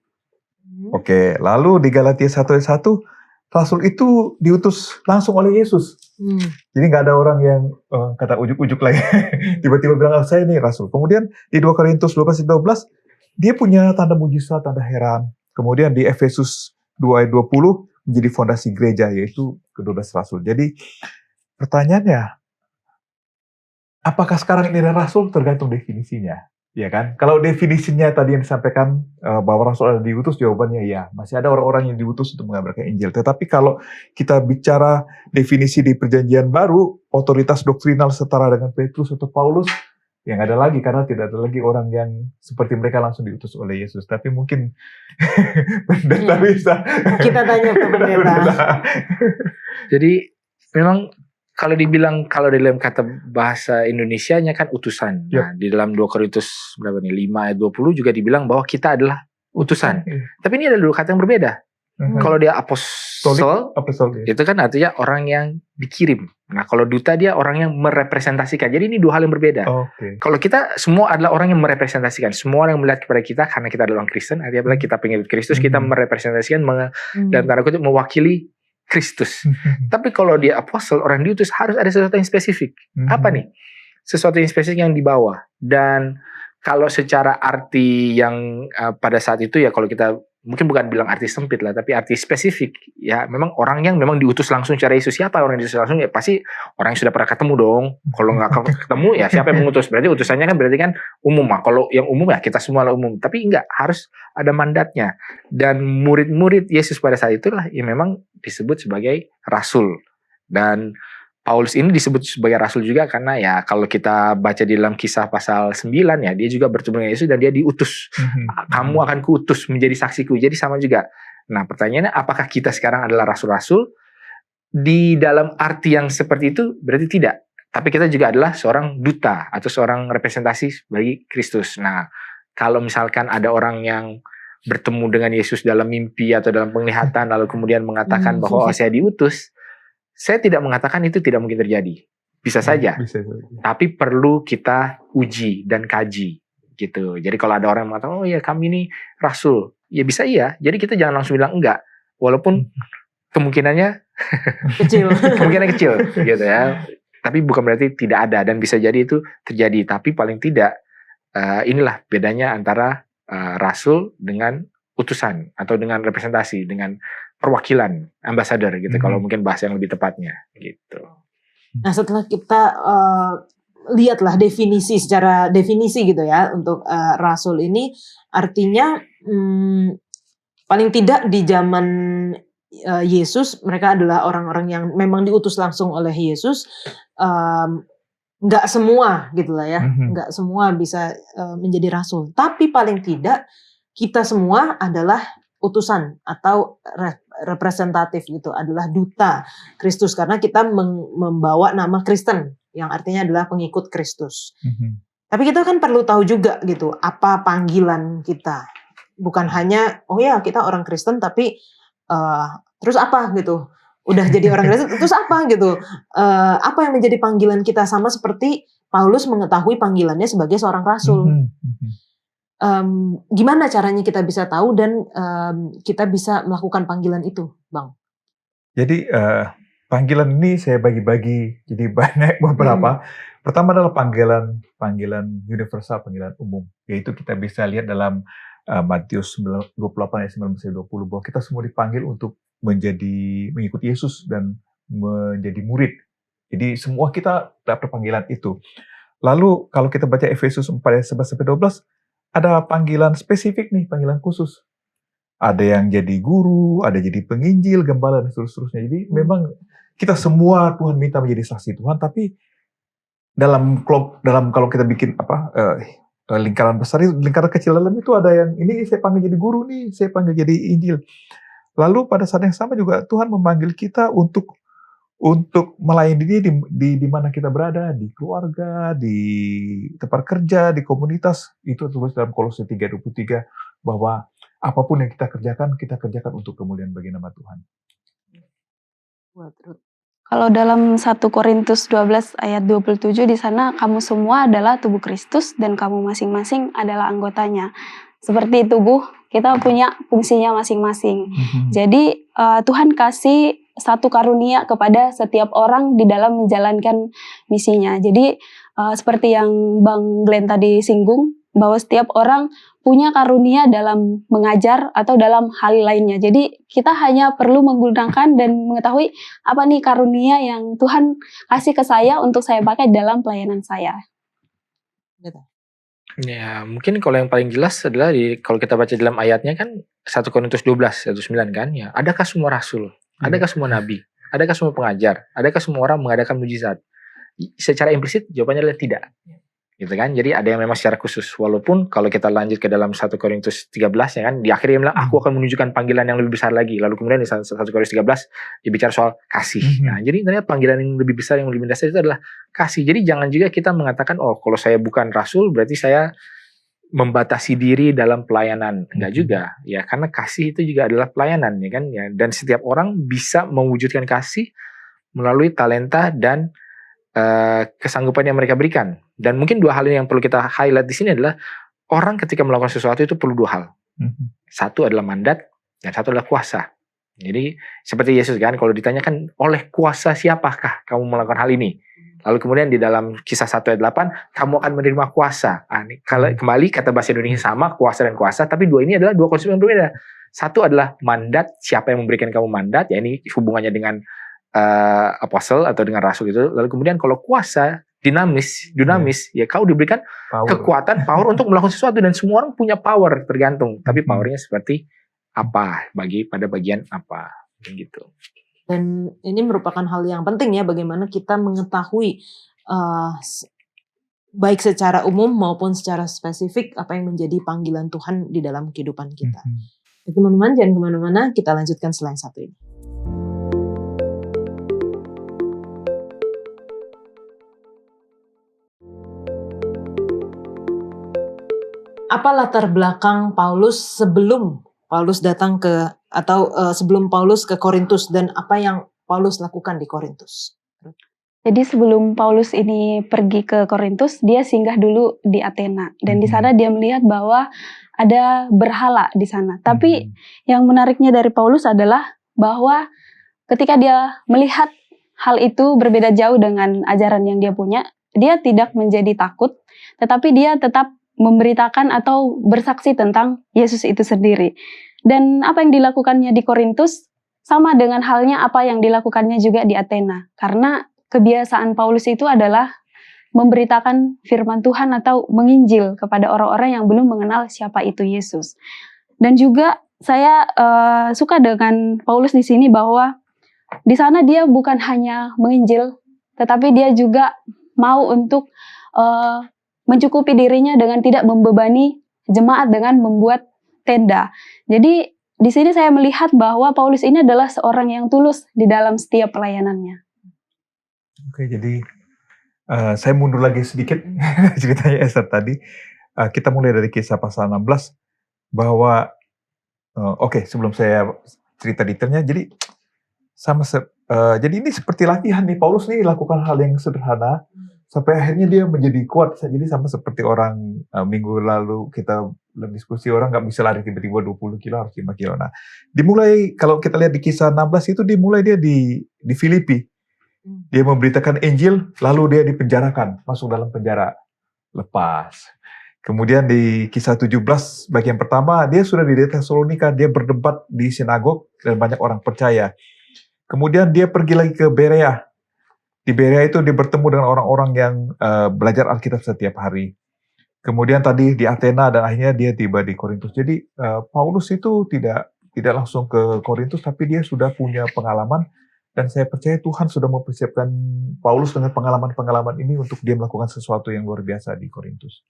Oke, lalu di Galatia 1:1 rasul itu diutus langsung oleh Yesus. Jadi nggak ada orang yang kata ujuk-ujuk lagi tiba-tiba bilang saya ini rasul. Kemudian di 2 Korintus 12:12 dia punya tanda mujizat, tanda heran. Kemudian di Efesus 2 ayat 20 menjadi fondasi gereja, yaitu ke-12 rasul. Jadi pertanyaannya, apakah sekarang ini ada rasul? Tergantung definisinya. Ya kan? Kalau definisinya tadi yang disampaikan bahwa rasul ada diutus, jawabannya ya. Masih ada orang-orang yang diutus untuk mengabarkan Injil. Tetapi kalau kita bicara definisi di perjanjian baru, otoritas doktrinal setara dengan Petrus atau Paulus, yang ada lagi, karena tidak ada lagi orang yang seperti mereka langsung diutus oleh Yesus. Tapi mungkin pendeta bisa. Kita tanya ke pendeta. Jadi memang kalau dibilang, kalau dalam kata bahasa Indonesianya kan utusan. Yep. Nah, di dalam 2 Korintus 5 ayat 20 juga dibilang bahwa kita adalah utusan. Tapi ini ada dua kata yang berbeda. Kalau dia apostol, itu kan artinya orang yang dikirim. Nah, kalau duta dia orang yang merepresentasikan. Jadi ini dua hal yang berbeda. Kalau kita semua adalah orang yang merepresentasikan. Semua orang yang melihat kepada kita karena kita adalah orang Kristen. Artinya kita pengikut Kristus, kita merepresentasikan dalam tanda kutip mewakili Kristus. Tapi kalau dia apostol, orang diutus, harus ada sesuatu yang spesifik. Apa nih? Sesuatu yang spesifik yang dibawa. Dan kalau secara arti yang pada saat itu ya, kalau kita mungkin bukan bilang arti sempit lah, tapi arti spesifik ya, memang orang yang memang diutus langsung secara Yesus. Siapa orang yang diutus langsung? Ya pasti orang yang sudah pernah ketemu dong. Kalau nggak ketemu ya siapa yang mengutus? Berarti utusannya kan berarti kan umum lah. Kalau yang umum ya kita semua lah umum. Tapi enggak, harus ada mandatnya. Dan murid-murid Yesus pada saat itulah yang memang disebut sebagai rasul. Dan Paulus ini disebut sebagai rasul juga karena ya kalau kita baca di dalam Kisah pasal 9 ya, dia juga bertemu dengan Yesus dan dia diutus. Kamu akan kuutus menjadi saksiku. Jadi sama juga. Nah, pertanyaannya apakah kita sekarang adalah rasul-rasul? Di dalam arti yang seperti itu berarti tidak. Tapi kita juga adalah seorang duta atau seorang representasi bagi Kristus. Nah, kalau misalkan ada orang yang bertemu dengan Yesus dalam mimpi atau dalam penglihatan lalu kemudian mengatakan bahwa saya diutus, saya tidak mengatakan itu tidak mungkin terjadi. Bisa saja. Tapi perlu kita uji dan kaji gitu. Jadi kalau ada orang yang mengatakan, oh ya kami ini rasul. Ya bisa iya. Jadi kita jangan langsung bilang enggak. Walaupun kemungkinannya kecil. Kemungkinan kecil gitu ya. Tapi bukan berarti tidak ada. Dan bisa jadi itu terjadi. Tapi paling tidak inilah bedanya antara rasul dengan utusan. Atau dengan representasi. Dengan perwakilan, ambassador gitu, kalau mungkin bahasa yang lebih tepatnya gitu. Nah, setelah kita lihatlah secara definisi gitu ya untuk rasul ini artinya paling tidak di zaman Yesus mereka adalah orang-orang yang memang diutus langsung oleh Yesus. Nggak semua gitu lah ya, nggak semua bisa menjadi rasul. Tapi paling tidak kita semua adalah utusan atau representatif gitu, adalah duta Kristus karena kita membawa nama Kristen yang artinya adalah pengikut Kristus. Tapi kita kan perlu tahu juga gitu apa panggilan kita. Bukan hanya oh ya kita orang Kristen tapi terus apa gitu. Udah jadi orang Kristen terus apa gitu. Apa yang menjadi panggilan kita sama seperti Paulus mengetahui panggilannya sebagai seorang rasul. Gimana caranya kita bisa tahu dan kita bisa melakukan panggilan itu, Bang? Jadi panggilan ini saya bagi-bagi jadi banyak beberapa. Pertama adalah panggilan universal, panggilan umum. Yaitu kita bisa lihat dalam Matius 28 ayat 19-20 bahwa kita semua dipanggil untuk mengikuti Yesus dan menjadi murid. Jadi semua kita dapat panggilan itu. Lalu kalau kita baca Efesus 4 ayat 11-12 ada panggilan spesifik nih, panggilan khusus. Ada yang jadi guru, ada jadi penginjil, gembala dan seterusnya. Jadi memang kita semua Tuhan minta menjadi saksi Tuhan, tapi dalam kalau kita bikin lingkaran besar itu, lingkaran kecil dalam itu ada yang ini saya panggil jadi guru nih, saya panggil jadi injil. Lalu pada saat yang sama juga Tuhan memanggil kita untuk melayani dia di mana kita berada, di keluarga, di tempat kerja, di komunitas. Itu tertulis dalam Kolose 3:23 bahwa apapun yang kita kerjakan untuk kemuliaan bagi nama Tuhan. Kalau dalam 1 Korintus 12 ayat 27 di sana kamu semua adalah tubuh Kristus dan kamu masing-masing adalah anggotanya. Seperti tubuh kita punya fungsinya masing-masing. Jadi Tuhan kasih satu karunia kepada setiap orang di dalam menjalankan misinya. Jadi seperti yang Bang Glenn tadi singgung bahwa setiap orang punya karunia dalam mengajar atau dalam hal lainnya. Jadi kita hanya perlu menggunakan dan mengetahui apa nih karunia yang Tuhan kasih ke saya untuk saya pakai dalam pelayanan saya. Ya, mungkin kalau yang paling jelas adalah kalau kita baca dalam ayatnya kan 1 Korintus 12 ayat 9 kan ya. Adakah semua rasul? Adakah semua nabi? Adakah semua pengajar? Adakah semua orang mengadakan mujizat? Secara implisit jawabannya adalah tidak. Gitu kan? Jadi ada yang memang secara khusus. Walaupun kalau kita lanjut ke dalam 1 Korintus 13 ya kan, di akhirnya dia bilang aku akan menunjukkan panggilan yang lebih besar lagi. Lalu kemudian di 1 Korintus 13 dia bicara soal kasih. Nah, jadi ternyata panggilan yang lebih besar, yang lebih mendasar itu adalah kasih. Jadi jangan juga kita mengatakan oh kalau saya bukan rasul berarti saya membatasi diri dalam pelayanan. Enggak juga. Ya, karena kasih itu juga adalah pelayanan ya kan ya. Dan setiap orang bisa mewujudkan kasih melalui talenta dan kesanggupan yang mereka berikan. Dan mungkin dua hal yang perlu kita highlight di sini adalah orang ketika melakukan sesuatu itu perlu dua hal. Satu adalah mandat dan satu adalah kuasa. Jadi seperti Yesus kan kalau ditanyakan oleh kuasa siapakah kamu melakukan hal ini? Lalu kemudian di dalam Kisah 1 ayat 8 kamu akan menerima kuasa. Kalau kembali kata bahasa Indonesia sama kuasa dan kuasa, tapi dua ini adalah dua konsep yang berbeda. Satu adalah mandat, siapa yang memberikan kamu mandat, ya ini hubungannya dengan apostle atau dengan rasul itu. Lalu kemudian kalau kuasa dinamis, ya kau diberikan kekuatan, power untuk melakukan sesuatu dan semua orang punya power tergantung. Tapi powernya seperti apa pada bagian apa gitu. Dan ini merupakan hal yang penting ya bagaimana kita mengetahui baik secara umum maupun secara spesifik apa yang menjadi panggilan Tuhan di dalam kehidupan kita. Teman-teman jangan kemana-mana, kita lanjutkan setelah yang satu ini. Apa latar belakang Paulus sebelum Paulus datang sebelum Paulus ke Korintus dan apa yang Paulus lakukan di Korintus? Jadi sebelum Paulus ini pergi ke Korintus, dia singgah dulu di Athena dan di sana dia melihat bahwa ada berhala di sana. Tapi yang menariknya dari Paulus adalah bahwa ketika dia melihat hal itu berbeda jauh dengan ajaran yang dia punya, dia tidak menjadi takut, tetapi dia tetap memberitakan atau bersaksi tentang Yesus itu sendiri. Dan apa yang dilakukannya di Korintus sama dengan halnya apa yang dilakukannya juga di Athena. Karena kebiasaan Paulus itu adalah memberitakan firman Tuhan atau menginjil kepada orang-orang yang belum mengenal siapa itu Yesus. Dan juga saya suka dengan Paulus di sini bahwa di sana dia bukan hanya menginjil, tetapi dia juga mau untuk mencukupi dirinya dengan tidak membebani jemaat dengan membuat tenda. Jadi di sini saya melihat bahwa Paulus ini adalah seorang yang tulus di dalam setiap pelayanannya. Oke, jadi saya mundur lagi sedikit ceritanya Esther tadi. Kita mulai dari kisah pasal 16 bahwa sebelum saya cerita detailnya, jadi jadi ini seperti latihan nih, Paulus nih lakukan hal yang sederhana sampai akhirnya dia menjadi kuat. Jadi sama seperti orang minggu lalu kita diskusi, orang nggak bisa lari tiba-tiba 20 kilo, harus 5 kilo. Nah, dimulai kalau kita lihat di kisah 16 itu dimulai dia di Filipi. Dia memberitakan Injil, lalu dia dipenjarakan, masuk dalam penjara, lepas. Kemudian di kisah 17 bagian pertama, dia sudah di Tesalonika, dia berdebat di sinagog dan banyak orang percaya. Kemudian dia pergi lagi ke Berea. Di Berea itu dia bertemu dengan orang-orang yang belajar Alkitab setiap hari. Kemudian tadi di Athena dan akhirnya dia tiba di Korintus. Jadi Paulus itu tidak langsung ke Korintus, tapi dia sudah punya pengalaman. Dan saya percaya Tuhan sudah mempersiapkan Paulus dengan pengalaman-pengalaman ini untuk dia melakukan sesuatu yang luar biasa di Korintus.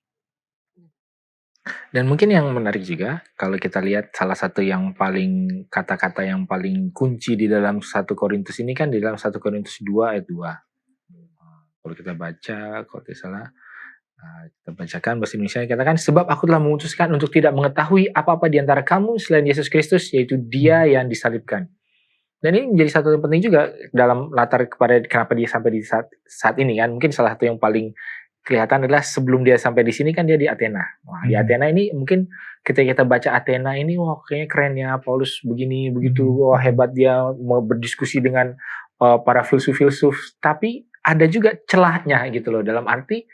Dan mungkin yang menarik juga, kalau kita lihat salah satu yang paling, kata-kata yang paling kunci di dalam 1 Korintus ini kan di dalam 1 Korintus 2 ayat 2. Kalau kita baca, kalau tidak salah, kita bacakan bahasa Indonesia, katakan, sebab aku telah memutuskan untuk tidak mengetahui apa-apa di antara kamu selain Yesus Kristus, yaitu Dia yang disalibkan. Dan ini menjadi satu yang penting juga dalam latar kepada kenapa dia sampai di saat ini kan. Mungkin salah satu yang paling kelihatan adalah sebelum dia sampai di sini kan dia di Athena. Wah, di Athena ini mungkin ketika kita baca Athena ini, wah kayaknya keren ya, Paulus begini begitu, wah hebat dia mau berdiskusi dengan para filsuf-filsuf. Tapi ada juga celahnya gitu loh, dalam arti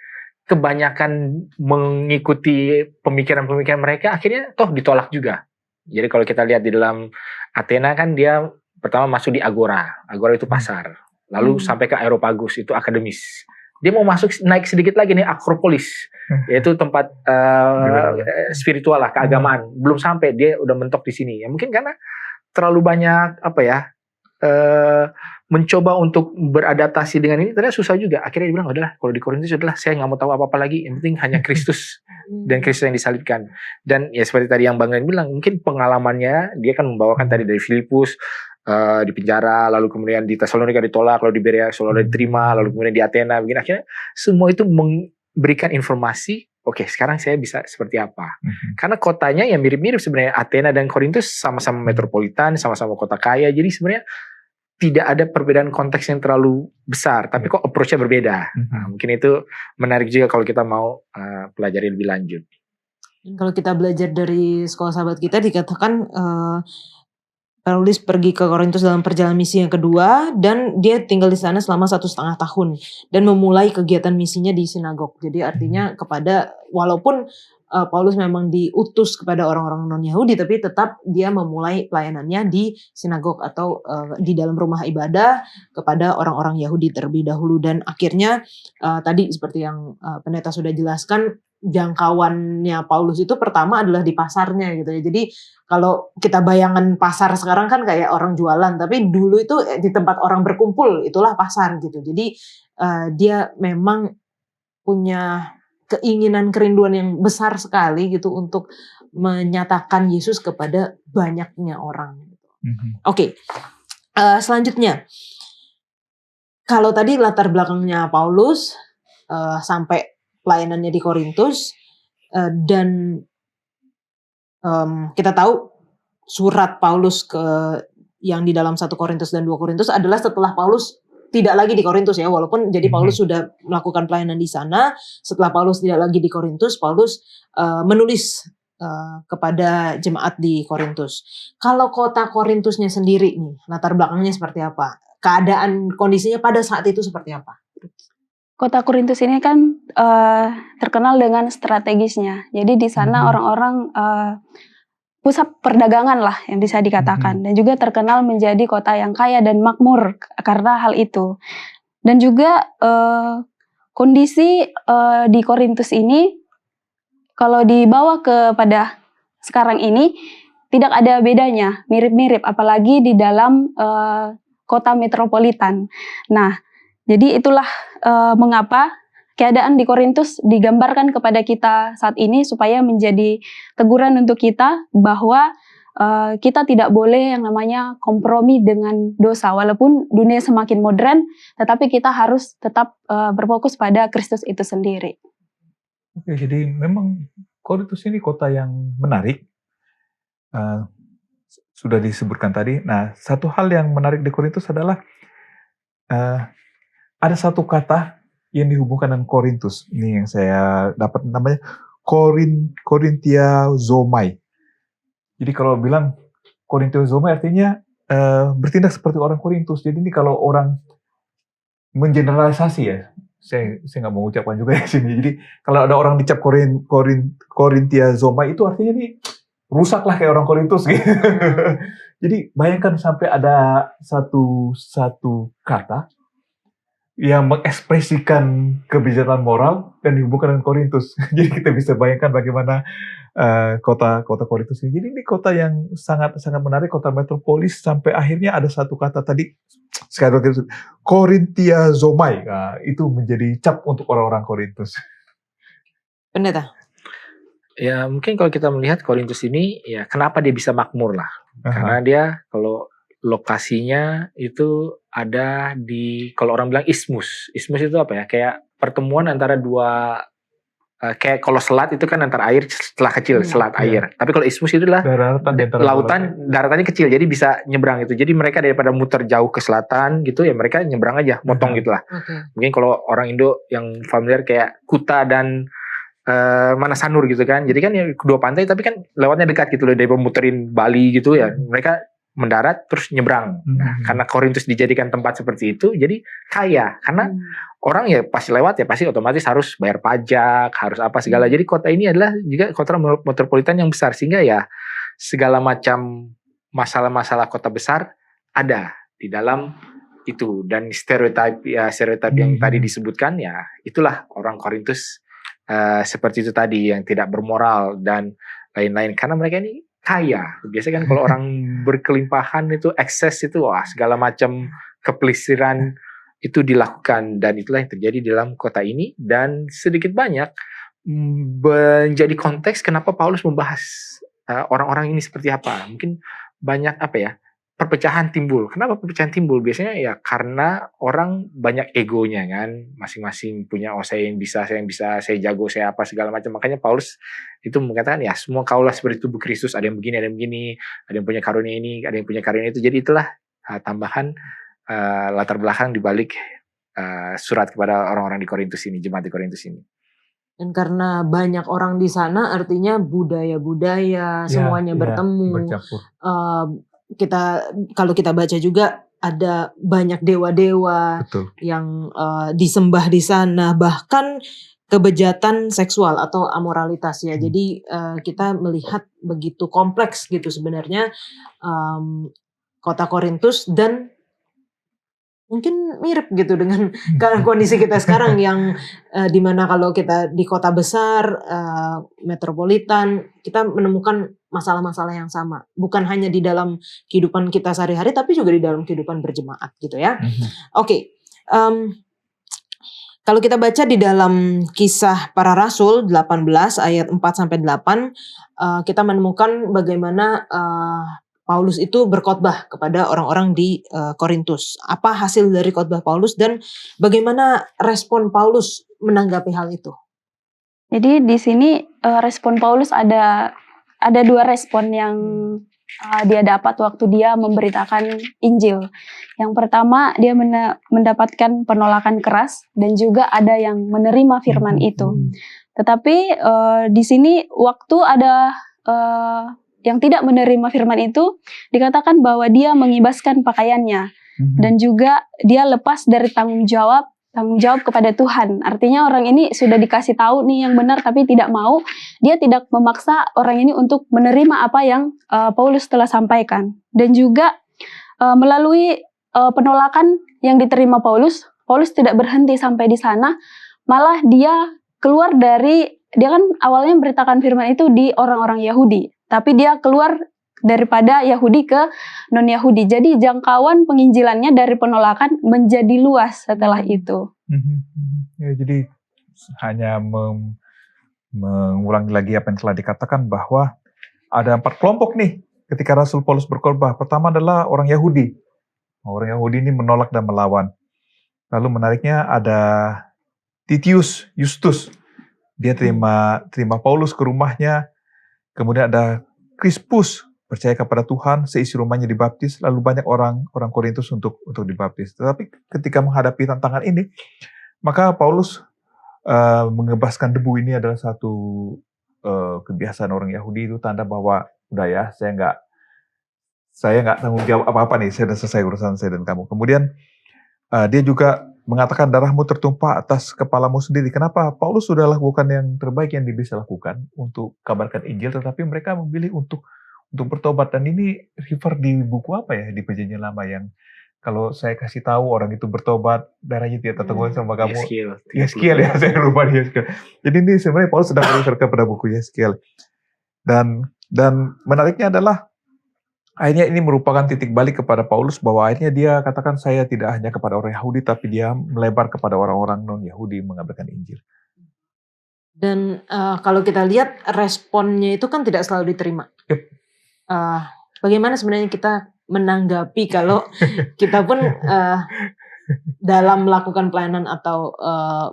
kebanyakan mengikuti pemikiran-pemikiran mereka akhirnya toh ditolak juga. Jadi kalau kita lihat di dalam Athena kan dia pertama masuk di Agora. Agora itu pasar. Lalu sampai ke Areopagus, itu akademis. Dia mau masuk naik sedikit lagi nih Akropolis, yaitu tempat spiritual lah, keagamaan. Belum sampai, dia udah mentok di sini. Ya mungkin karena terlalu banyak mencoba untuk beradaptasi dengan ini, ternyata susah juga. Akhirnya dia bilang, udahlah, kalau di Korintus adalah saya nggak mau tahu apa-apa lagi. Yang penting hanya Kristus dan Kristus yang disalibkan. Dan ya seperti tadi yang Bang Ren bilang, mungkin pengalamannya dia kan membawakan tadi dari Filipus, di penjara, lalu kemudian di Tesalonika ditolak, lalu di Berea selalu diterima, lalu kemudian di Athena, begini. Akhirnya semua itu memberikan informasi, oke, sekarang saya bisa seperti apa. Karena kotanya yang mirip-mirip sebenarnya, Athena dan Korintus sama-sama metropolitan, sama-sama kota kaya, jadi sebenarnya tidak ada perbedaan konteks yang terlalu besar, tapi kok approach-nya berbeda. Nah, mungkin itu menarik juga kalau kita mau pelajari lebih lanjut. Kalau kita belajar dari sekolah sahabat kita, dikatakan Paulus pergi ke Korintus dalam perjalanan misi yang kedua, dan dia tinggal di sana selama 1,5 tahun dan memulai kegiatan misinya di sinagog. Jadi artinya walaupun Paulus memang diutus kepada orang-orang non-Yahudi, tapi tetap dia memulai pelayanannya di sinagog atau di dalam rumah ibadah kepada orang-orang Yahudi terlebih dahulu. Dan akhirnya tadi seperti yang pendeta sudah jelaskan, jangkauannya Paulus itu pertama adalah di pasarnya gitu ya. Jadi kalau kita bayangan pasar sekarang kan kayak orang jualan, tapi dulu itu di tempat orang berkumpul, itulah pasar gitu. Jadi dia memang punya keinginan, kerinduan yang besar sekali gitu untuk menyatakan Yesus kepada banyaknya orang. Oke. Selanjutnya, kalau tadi latar belakangnya Paulus sampai pelayanannya di Korintus, dan kita tahu surat Paulus yang di dalam 1 Korintus dan 2 Korintus adalah setelah Paulus tidak lagi di Korintus ya, walaupun jadi Paulus sudah melakukan pelayanan di sana. Setelah Paulus tidak lagi di Korintus, Paulus menulis kepada jemaat di Korintus. Kalau kota Korintusnya sendiri nih, latar belakangnya seperti apa? Keadaan kondisinya pada saat itu seperti apa? Kota Korintus ini kan terkenal dengan strategisnya. Jadi di sana orang-orang pusat perdagangan lah yang bisa dikatakan. Dan juga terkenal menjadi kota yang kaya dan makmur karena hal itu. Dan juga kondisi di Korintus ini kalau dibawa kepada sekarang ini tidak ada bedanya, mirip-mirip, apalagi di dalam kota metropolitan. Nah, jadi itulah mengapa keadaan di Korintus digambarkan kepada kita saat ini supaya menjadi teguran untuk kita bahwa kita tidak boleh yang namanya kompromi dengan dosa. Walaupun dunia semakin modern, tetapi kita harus tetap berfokus pada Kristus itu sendiri. Oke, jadi memang Korintus ini kota yang menarik. Sudah disebutkan tadi. Nah, satu hal yang menarik di Korintus adalah ada satu kata yang dihubungkan dengan Korintus. Ini yang saya dapat, namanya Korintiazomai. Jadi kalau bilang Korintiazomai artinya bertindak seperti orang Korintus. Jadi ini kalau orang mengeneralisasi ya, saya nggak mau ucapkan juga di sini. Jadi kalau ada orang dicap Korintiazomai itu artinya ini rusaklah kayak orang Korintus gitu. Jadi bayangkan sampai ada satu kata yang mengekspresikan kebijakan moral dan dihubungkan dengan Korintus. Jadi kita bisa bayangkan bagaimana kota Korintus ini. Jadi ini kota yang sangat menarik, kota metropolis, sampai akhirnya ada satu kata tadi sekali lagi Korintiazomai. Nah, itu menjadi cap untuk orang-orang Korintus. Pendeta. Ya mungkin kalau kita melihat Korintus ini, ya kenapa dia bisa makmur lah. Karena dia kalau lokasinya itu ada di, kalau orang bilang ismus. Ismus itu apa ya? Kayak pertemuan antara dua, kayak kalau selat itu kan antara air, setelah kecil, selat air. Tapi kalau ismus itu adalah lautan, daratannya kecil, jadi bisa nyebrang gitu. Jadi mereka daripada muter jauh ke selatan gitu, ya mereka nyebrang aja, motong gitu lah. Mungkin kalau orang Indo yang familiar kayak Kuta dan mana Sanur gitu kan, jadi kan ya kedua pantai tapi kan lewatnya dekat gitu loh, dari muterin Bali gitu ya, mereka mendarat terus nyebrang. Nah, karena Korintus dijadikan tempat seperti itu, jadi kaya karena orang ya pasti lewat ya pasti otomatis harus bayar pajak, harus apa segala. Jadi kota ini adalah juga kota metropolitan yang besar, sehingga ya segala macam masalah-masalah kota besar ada di dalam itu. Dan stereotip yang tadi disebutkan, ya itulah orang Korintus seperti itu tadi, yang tidak bermoral dan lain-lain, karena mereka ini kaya. Biasanya kan kalau orang berkelimpahan itu, ekses itu, wah segala macam kepelisiran itu dilakukan, dan itulah yang terjadi dalam kota ini. Dan sedikit banyak menjadi konteks kenapa Paulus membahas orang-orang ini seperti apa. Mungkin banyak perpecahan timbul. Kenapa perpecahan timbul? Biasanya ya karena orang banyak egonya kan, masing-masing punya, saya yang bisa, saya jago, saya apa segala macam. Makanya Paulus itu mengatakan ya semua kaulah seperti tubuh Kristus, ada yang begini, ada yang begini, ada yang punya karunia ini, ada yang punya karunia itu. Jadi itulah tambahan latar belakang dibalik surat kepada orang-orang di Korintus ini, jemaat di Korintus ini. Dan karena banyak orang di sana, artinya budaya-budaya semuanya bertemu. Bercampur. Kalau kita baca juga ada banyak dewa-dewa yang disembah di sana, bahkan kebejatan seksual atau amoralitas ya. Jadi kita melihat begitu kompleks gitu sebenarnya kota Korintus, dan mungkin mirip gitu dengan kondisi kita sekarang yang dimana kalau kita di kota besar metropolitan, kita menemukan masalah-masalah yang sama, bukan hanya di dalam kehidupan kita sehari-hari, tapi juga di dalam kehidupan berjemaat gitu ya. Oke. Kalau kita baca di dalam Kisah Para Rasul 18 ayat 4-8, kita menemukan bagaimana Paulus itu berkhotbah kepada orang-orang di Korintus. Apa hasil dari khotbah Paulus dan bagaimana respon Paulus menanggapi hal itu? Jadi di sini respon Paulus ada dua respon yang dia dapat waktu dia memberitakan Injil. Yang pertama, dia mendapatkan penolakan keras, dan juga ada yang menerima firman itu. Tetapi di sini waktu ada yang tidak menerima firman itu, dikatakan bahwa dia mengibaskan pakaiannya, dan juga dia lepas dari tanggung jawab kepada Tuhan. Artinya orang ini sudah dikasih tahu nih yang benar, tapi tidak mau. Dia tidak memaksa orang ini untuk menerima apa yang Paulus telah sampaikan. Dan juga melalui penolakan yang diterima Paulus tidak berhenti sampai di sana. malah dia keluar dia kan awalnya memberitakan firman itu di orang-orang Yahudi, tapi dia keluar daripada Yahudi ke non-Yahudi. Jadi jangkauan penginjilannya dari penolakan menjadi luas setelah itu. Ya, jadi hanya mengulangi lagi apa yang telah dikatakan bahwa ada 4 kelompok nih ketika Rasul Paulus berkhotbah. Pertama adalah orang Yahudi. Orang Yahudi ini menolak dan melawan. Lalu menariknya ada Titius Justus. Dia terima Paulus ke rumahnya. Kemudian ada Crispus, percaya kepada Tuhan, seisi rumahnya dibaptis. Lalu banyak orang Korintus untuk dibaptis. Tetapi ketika menghadapi tantangan ini, maka Paulus mengebaskan debu. Ini adalah satu kebiasaan orang Yahudi, itu tanda bahwa udah ya, saya nggak tanggung jawab apa-apa nih, saya sudah selesai urusan saya dan kamu. Kemudian dia juga mengatakan darahmu tertumpah atas kepalamu sendiri. Kenapa? Paulus sudah lakukan yang terbaik yang dia bisa lakukan untuk kabarkan Injil, tetapi mereka memilih untuk bertobat. Dan ini refer di buku apa ya, di Perjanjian Lama, yang kalau saya kasih tahu orang itu bertobat, darahnya tidak tertanggung sama kamu. Yeskiel ya, saya lupa Yeskiel. Jadi ini sebenarnya Paulus sedang refer kepada buku Yeskiel. Dan menariknya adalah akhirnya ini merupakan titik balik kepada Paulus, bahwa akhirnya dia katakan, saya tidak hanya kepada orang Yahudi, tapi dia melebar kepada orang-orang non-Yahudi mengabarkan Injil. Dan kalau kita lihat responnya itu kan tidak selalu diterima. Yep. Bagaimana sebenarnya kita menanggapi kalau kita pun dalam melakukan pelayanan atau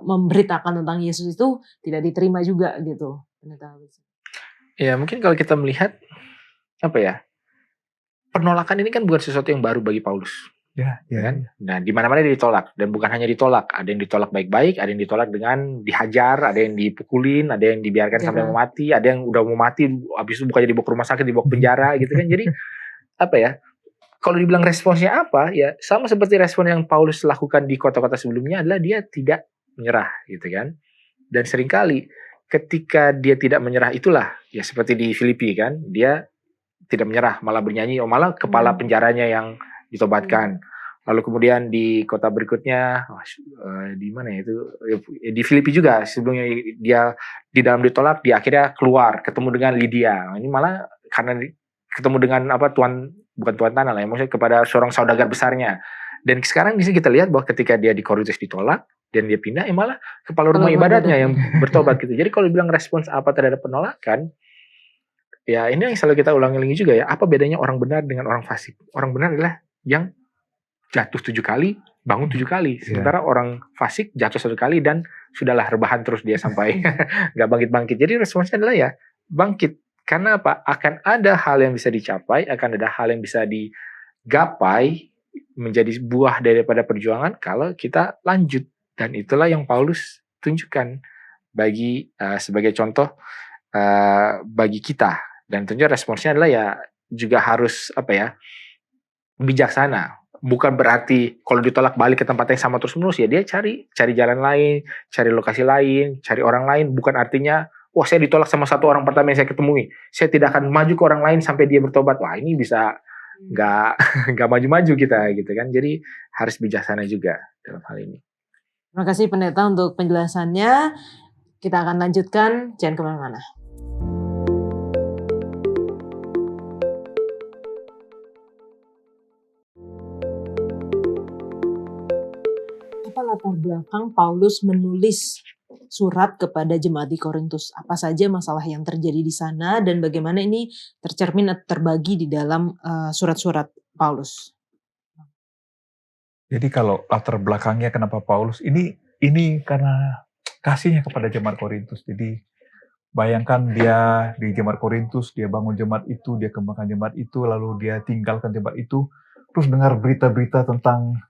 memberitakan tentang Yesus itu tidak diterima juga gitu. Ya mungkin kalau kita melihat penolakan ini kan bukan sesuatu yang baru bagi Paulus. Ya. Kan? Nah, di mana-mana dia ditolak, dan bukan hanya ditolak, ada yang ditolak baik-baik, ada yang ditolak dengan dihajar, ada yang dipukulin, ada yang dibiarkan sampai mati, ada yang udah mau mati, habis itu bukannya dibawa ke rumah sakit, dibawa ke penjara gitu kan. Jadi kalau dibilang responsnya apa, ya sama seperti respon yang Paulus lakukan di kota-kota sebelumnya, adalah dia tidak menyerah gitu kan. Dan seringkali ketika dia tidak menyerah itulah, ya seperti di Filipi kan, dia tidak menyerah, malah bernyanyi, malah kepala penjaranya yang ditobatkan. Lalu kemudian di kota berikutnya, di mana ya itu, di Filipi juga, sebelumnya dia di dalam ditolak, dia akhirnya keluar, ketemu dengan Lydia. Ini malah karena ketemu dengan bukan tuan tanah lah, maksudnya kepada seorang saudagar besarnya. Dan sekarang di sini kita lihat bahwa ketika dia di Korintus ditolak, dan dia pindah, malah kepala rumah ibadatnya yang bertobat gitu. Jadi kalau dibilang respons apa terhadap penolakan, ya ini yang selalu kita ulangi juga ya, apa bedanya orang benar dengan orang fasik? Orang benar adalah yang jatuh 7 kali, bangun 7 kali. Sementara orang fasik jatuh 1 kali dan sudahlah rebahan terus dia sampai nggak bangkit-bangkit. Jadi responsnya adalah ya bangkit. Karena apa? Akan ada hal yang bisa dicapai, akan ada hal yang bisa digapai, menjadi buah daripada perjuangan kalau kita lanjut. Dan itulah yang Paulus tunjukkan sebagai contoh bagi kita. Dan tentunya responsnya adalah ya juga harus bijaksana. Bukan berarti kalau ditolak balik ke tempat yang sama terus-menerus, ya dia cari jalan lain, cari lokasi lain, cari orang lain. Bukan artinya, wah saya ditolak sama satu orang pertama yang saya ketemui, saya tidak akan maju ke orang lain sampai dia bertobat. Wah ini bisa nggak maju-maju kita gitu kan. Jadi harus bijaksana juga dalam hal ini. Terima kasih pendeta untuk penjelasannya. Kita akan lanjutkan, jangan kemana-mana. Apa latar belakang Paulus menulis surat kepada jemaat di Korintus? Apa saja masalah yang terjadi di sana dan bagaimana ini tercermin atau terbagi di dalam surat-surat Paulus? Jadi kalau latar belakangnya kenapa Paulus ini karena kasihnya kepada jemaat Korintus. Jadi bayangkan dia di jemaat Korintus, dia bangun jemaat itu, dia kembangkan jemaat itu, lalu dia tinggalkan jemaat itu, terus dengar berita-berita tentang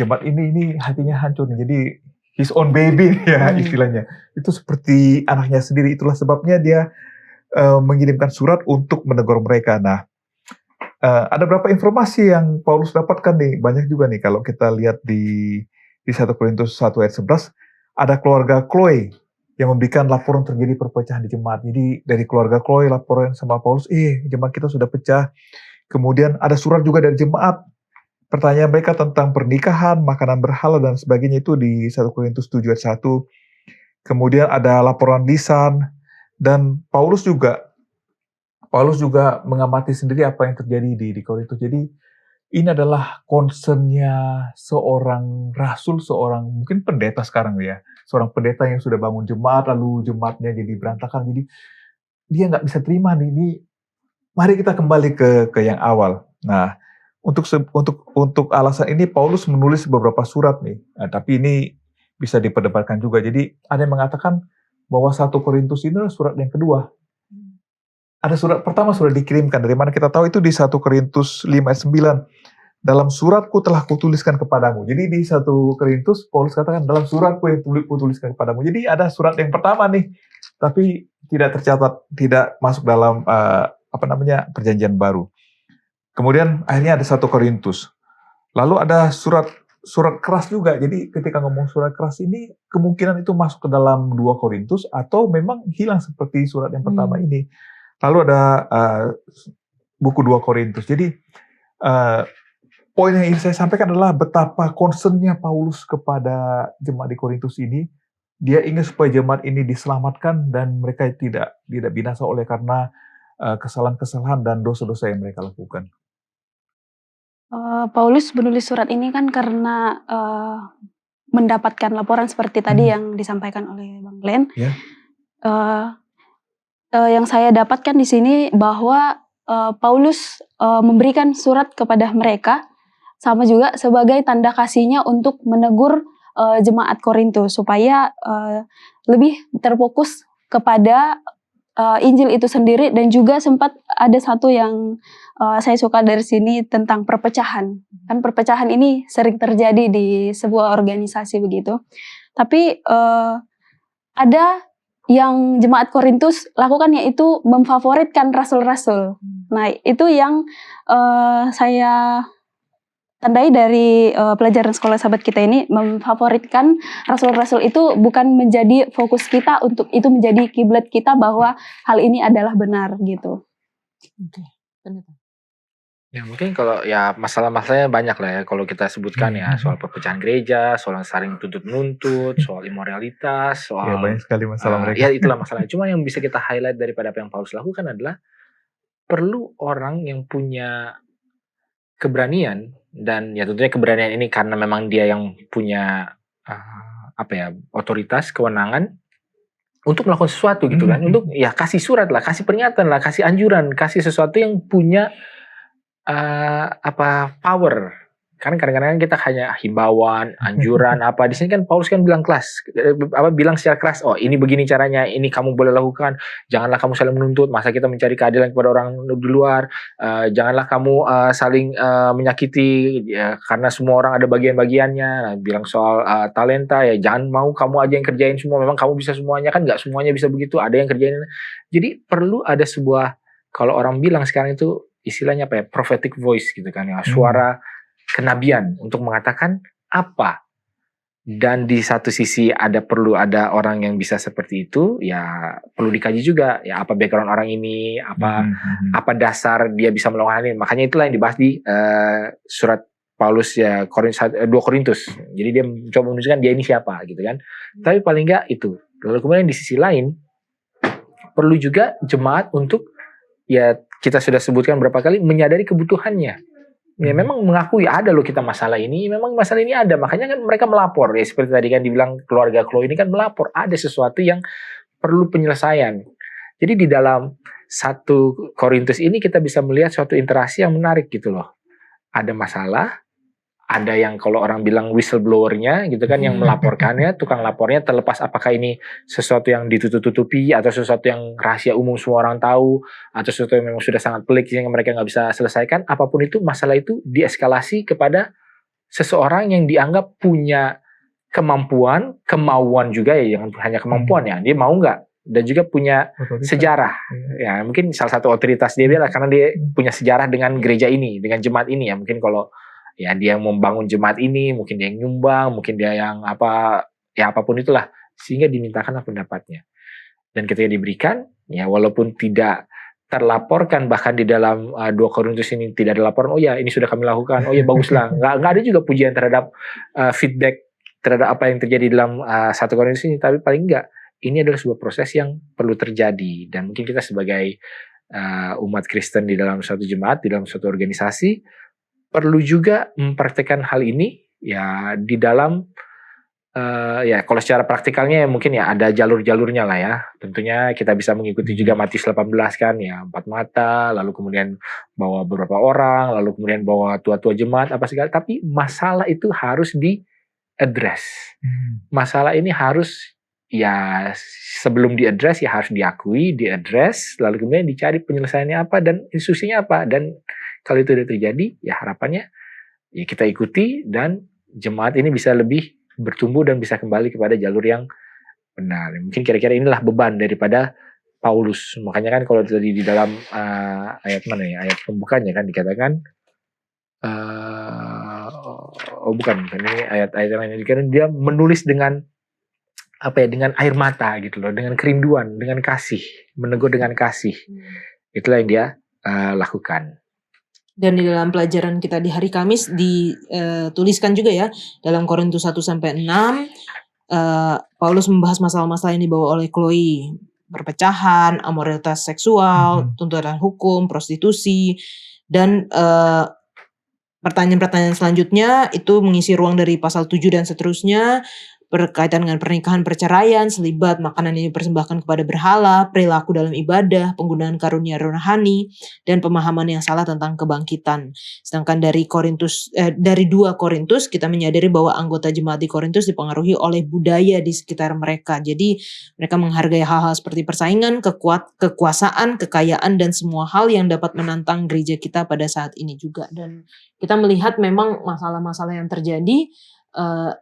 jemaat ini hatinya hancur nih. Jadi his own baby ya istilahnya. Itu seperti anaknya sendiri. Itulah sebabnya dia mengirimkan surat untuk menegur mereka. Nah, ada beberapa informasi yang Paulus dapatkan nih, banyak juga nih kalau kita lihat di 1 Korintus 1 ayat 11, ada keluarga Chloe yang memberikan laporan terjadi perpecahan di jemaat. Jadi dari keluarga Chloe laporan sama Paulus, jemaat kita sudah pecah. Kemudian ada surat juga dari jemaat pertanyaan mereka tentang pernikahan, makanan berhala dan sebagainya itu di 1 Korintus 7 ayat 1. Kemudian ada laporan lisan, dan Paulus juga mengamati sendiri apa yang terjadi di Korintus. Jadi ini adalah concern-nya seorang rasul, seorang mungkin pendeta sekarang ya, seorang pendeta yang sudah bangun jemaat, lalu jemaatnya jadi berantakan. Jadi dia nggak bisa terima nih. Ini, mari kita kembali ke yang awal. Nah, untuk alasan ini Paulus menulis beberapa surat nih. Nah, tapi ini bisa diperdebatkan juga. Jadi ada yang mengatakan bahwa 1 Korintus ini adalah surat yang kedua. Ada surat pertama sudah dikirimkan. Dari mana kita tahu? Itu di 1 Korintus 5 ayat 9. Dalam suratku telah kutuliskan kepadamu. Jadi di 1 Korintus Paulus katakan dalam suratku yang kutuliskan kepadamu. Jadi ada surat yang pertama nih, tapi tidak tercatat, tidak masuk dalam perjanjian baru. Kemudian akhirnya ada 1 Korintus. Lalu ada surat keras juga. Jadi ketika ngomong surat keras ini, kemungkinan itu masuk ke dalam 2 Korintus atau memang hilang seperti surat yang pertama ini. Lalu ada buku 2 Korintus. Jadi poin yang ingin saya sampaikan adalah betapa concern-nya Paulus kepada jemaat di Korintus ini. Dia ingin supaya jemaat ini diselamatkan dan mereka tidak binasa oleh karena kesalahan-kesalahan dan dosa-dosa yang mereka lakukan. Paulus menulis surat ini kan karena mendapatkan laporan seperti tadi yang disampaikan oleh Bang Glenn. Ya. Yang saya dapatkan di sini bahwa Paulus memberikan surat kepada mereka sama juga sebagai tanda kasihnya untuk menegur jemaat Korintus supaya lebih terfokus kepada Injil itu sendiri, dan juga sempat ada satu yang saya suka dari sini tentang perpecahan. Kan perpecahan ini sering terjadi di sebuah organisasi begitu. Tapi ada yang jemaat Korintus lakukan, yaitu memfavoritkan rasul-rasul. Nah, itu yang saya tandai dari pelajaran sekolah sahabat kita ini, memfavoritkan rasul-rasul itu bukan menjadi fokus kita untuk itu menjadi kiblat kita bahwa hal ini adalah benar gitu. Oke, benar. Ya mungkin kalau ya masalah-masalahnya banyak lah ya kalau kita sebutkan ya, soal perpecahan gereja, soal saling tuntut-nuntut, soal imoralitas, soal Ya, banyak sekali masalah mereka. ya itulah masalahnya. Cuma yang bisa kita highlight daripada apa yang Paulus lakukan adalah perlu orang yang punya keberanian, dan ya tentunya keberanian ini karena memang dia yang punya otoritas, kewenangan untuk melakukan sesuatu gitu kan, untuk ya kasih surat lah, kasih peringatan lah, kasih anjuran, kasih sesuatu yang punya power. Kan kadang-kadang kita hanya himbauan, anjuran apa. Di sini kan Paulus kan bilang bilang secara keras, oh ini begini caranya, ini kamu boleh lakukan. Janganlah kamu saling menuntut. Masa kita mencari keadilan kepada orang di luar. Janganlah kamu saling menyakiti, ya, karena semua orang ada bagian-bagiannya. Nah, bilang soal talenta, ya jangan mau kamu aja yang kerjain semua. Memang kamu bisa semuanya, kan nggak semuanya bisa begitu. Ada yang kerjain. Jadi perlu ada sebuah, kalau orang bilang sekarang itu istilahnya prophetic voice gitu kan ya, suara kenabian untuk mengatakan apa. Dan di satu sisi perlu ada orang yang bisa seperti itu, ya perlu dikaji juga ya, apa background orang ini, apa dasar dia bisa melakukan ini. Makanya itulah yang dibahas di surat Paulus ya 2 Korintus. Jadi dia mencoba menunjukkan dia ini siapa gitu kan. Tapi paling enggak itu. Lalu kemudian di sisi lain perlu juga jemaat untuk, ya kita sudah sebutkan berapa kali, menyadari kebutuhannya. Ya memang mengakui ada loh kita masalah ini, memang masalah ini ada, makanya kan mereka melapor ya, seperti tadi kan dibilang keluarga Chloe ini kan melapor, ada sesuatu yang perlu penyelesaian. Jadi di dalam 1 Korintus ini kita bisa melihat suatu interaksi yang menarik gitu loh. Ada masalah, ada yang kalau orang bilang whistleblower-nya gitu kan, yang melaporkannya, tukang lapornya, terlepas apakah ini sesuatu yang ditutup-tutupi atau sesuatu yang rahasia umum semua orang tahu, atau sesuatu yang memang sudah sangat pelik sehingga mereka nggak bisa selesaikan, apapun itu, masalah itu dieskalasi kepada seseorang yang dianggap punya kemampuan, kemauan juga ya, jangan hanya kemampuan ya, dia mau nggak, dan juga punya sejarah. Ya mungkin salah satu otoritas dia adalah karena dia punya sejarah dengan gereja ini, dengan jemaat ini ya, mungkin kalau ya dia yang membangun jemaat ini, mungkin dia yang nyumbang, mungkin dia yang apapun itulah, sehingga dimintakanlah pendapatnya. Dan ketika diberikan, ya walaupun tidak terlaporkan, bahkan di dalam 2 Korintus ini tidak ada laporan, oh ya ini sudah kami lakukan, oh ya baguslah. Nggak ada juga pujian terhadap feedback terhadap apa yang terjadi dalam 1 Korintus ini, tapi paling enggak ini adalah sebuah proses yang perlu terjadi. Dan mungkin kita sebagai umat Kristen di dalam suatu jemaat, di dalam suatu organisasi, perlu juga mempraktekkan hal ini ya di dalam ya kalau secara praktikalnya ya mungkin ya ada jalur-jalurnya lah ya. Tentunya kita bisa mengikuti juga Matius 18 kan ya, 4 mata, lalu kemudian bawa beberapa orang, lalu kemudian bawa tua-tua jemaat apa segala. Tapi masalah itu harus di-address. Masalah ini harus ya sebelum di-address ya harus diakui, di-address, lalu kemudian dicari penyelesaiannya apa dan instruksinya apa. Dan kalau itu sudah terjadi ya harapannya ya kita ikuti dan jemaat ini bisa lebih bertumbuh dan bisa kembali kepada jalur yang benar. Mungkin kira-kira inilah beban daripada Paulus. Makanya kan kalau tadi di dalam ayat mana ya, ayat pembukanya kan dikatakan bukan ini ayat-ayat yang lain, karena dia menulis dengan apa ya, dengan air mata gitu loh, dengan kerinduan, dengan kasih, menegur dengan kasih. Itulah yang dia lakukan. Dan di dalam pelajaran kita di hari Kamis dituliskan juga ya dalam Korintus 1-6 Paulus membahas masalah-masalah yang dibawa oleh Chloe, perpecahan, amoralitas seksual, tuntutan hukum, prostitusi, dan pertanyaan-pertanyaan selanjutnya itu mengisi ruang dari pasal 7 dan seterusnya, berkaitan dengan pernikahan, perceraian, selibat, makanan yang dipersembahkan kepada berhala, perilaku dalam ibadah, penggunaan karunia rohani, dan pemahaman yang salah tentang kebangkitan. Sedangkan dari 2 Korintus kita menyadari bahwa anggota jemaat di Korintus dipengaruhi oleh budaya di sekitar mereka. Jadi mereka menghargai hal-hal seperti persaingan, kekuasaan, kekayaan, dan semua hal yang dapat menantang gereja kita pada saat ini juga. Dan kita melihat memang masalah-masalah yang terjadi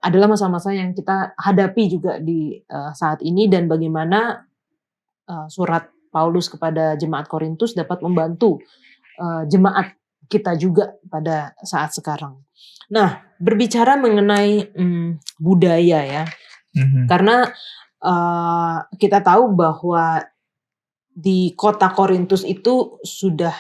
adalah masalah-masalah yang kita hadapi juga di saat ini, dan bagaimana surat Paulus kepada jemaat Korintus dapat membantu jemaat kita juga pada saat sekarang. Nah, berbicara mengenai budaya ya, karena kita tahu bahwa di kota Korintus itu sudah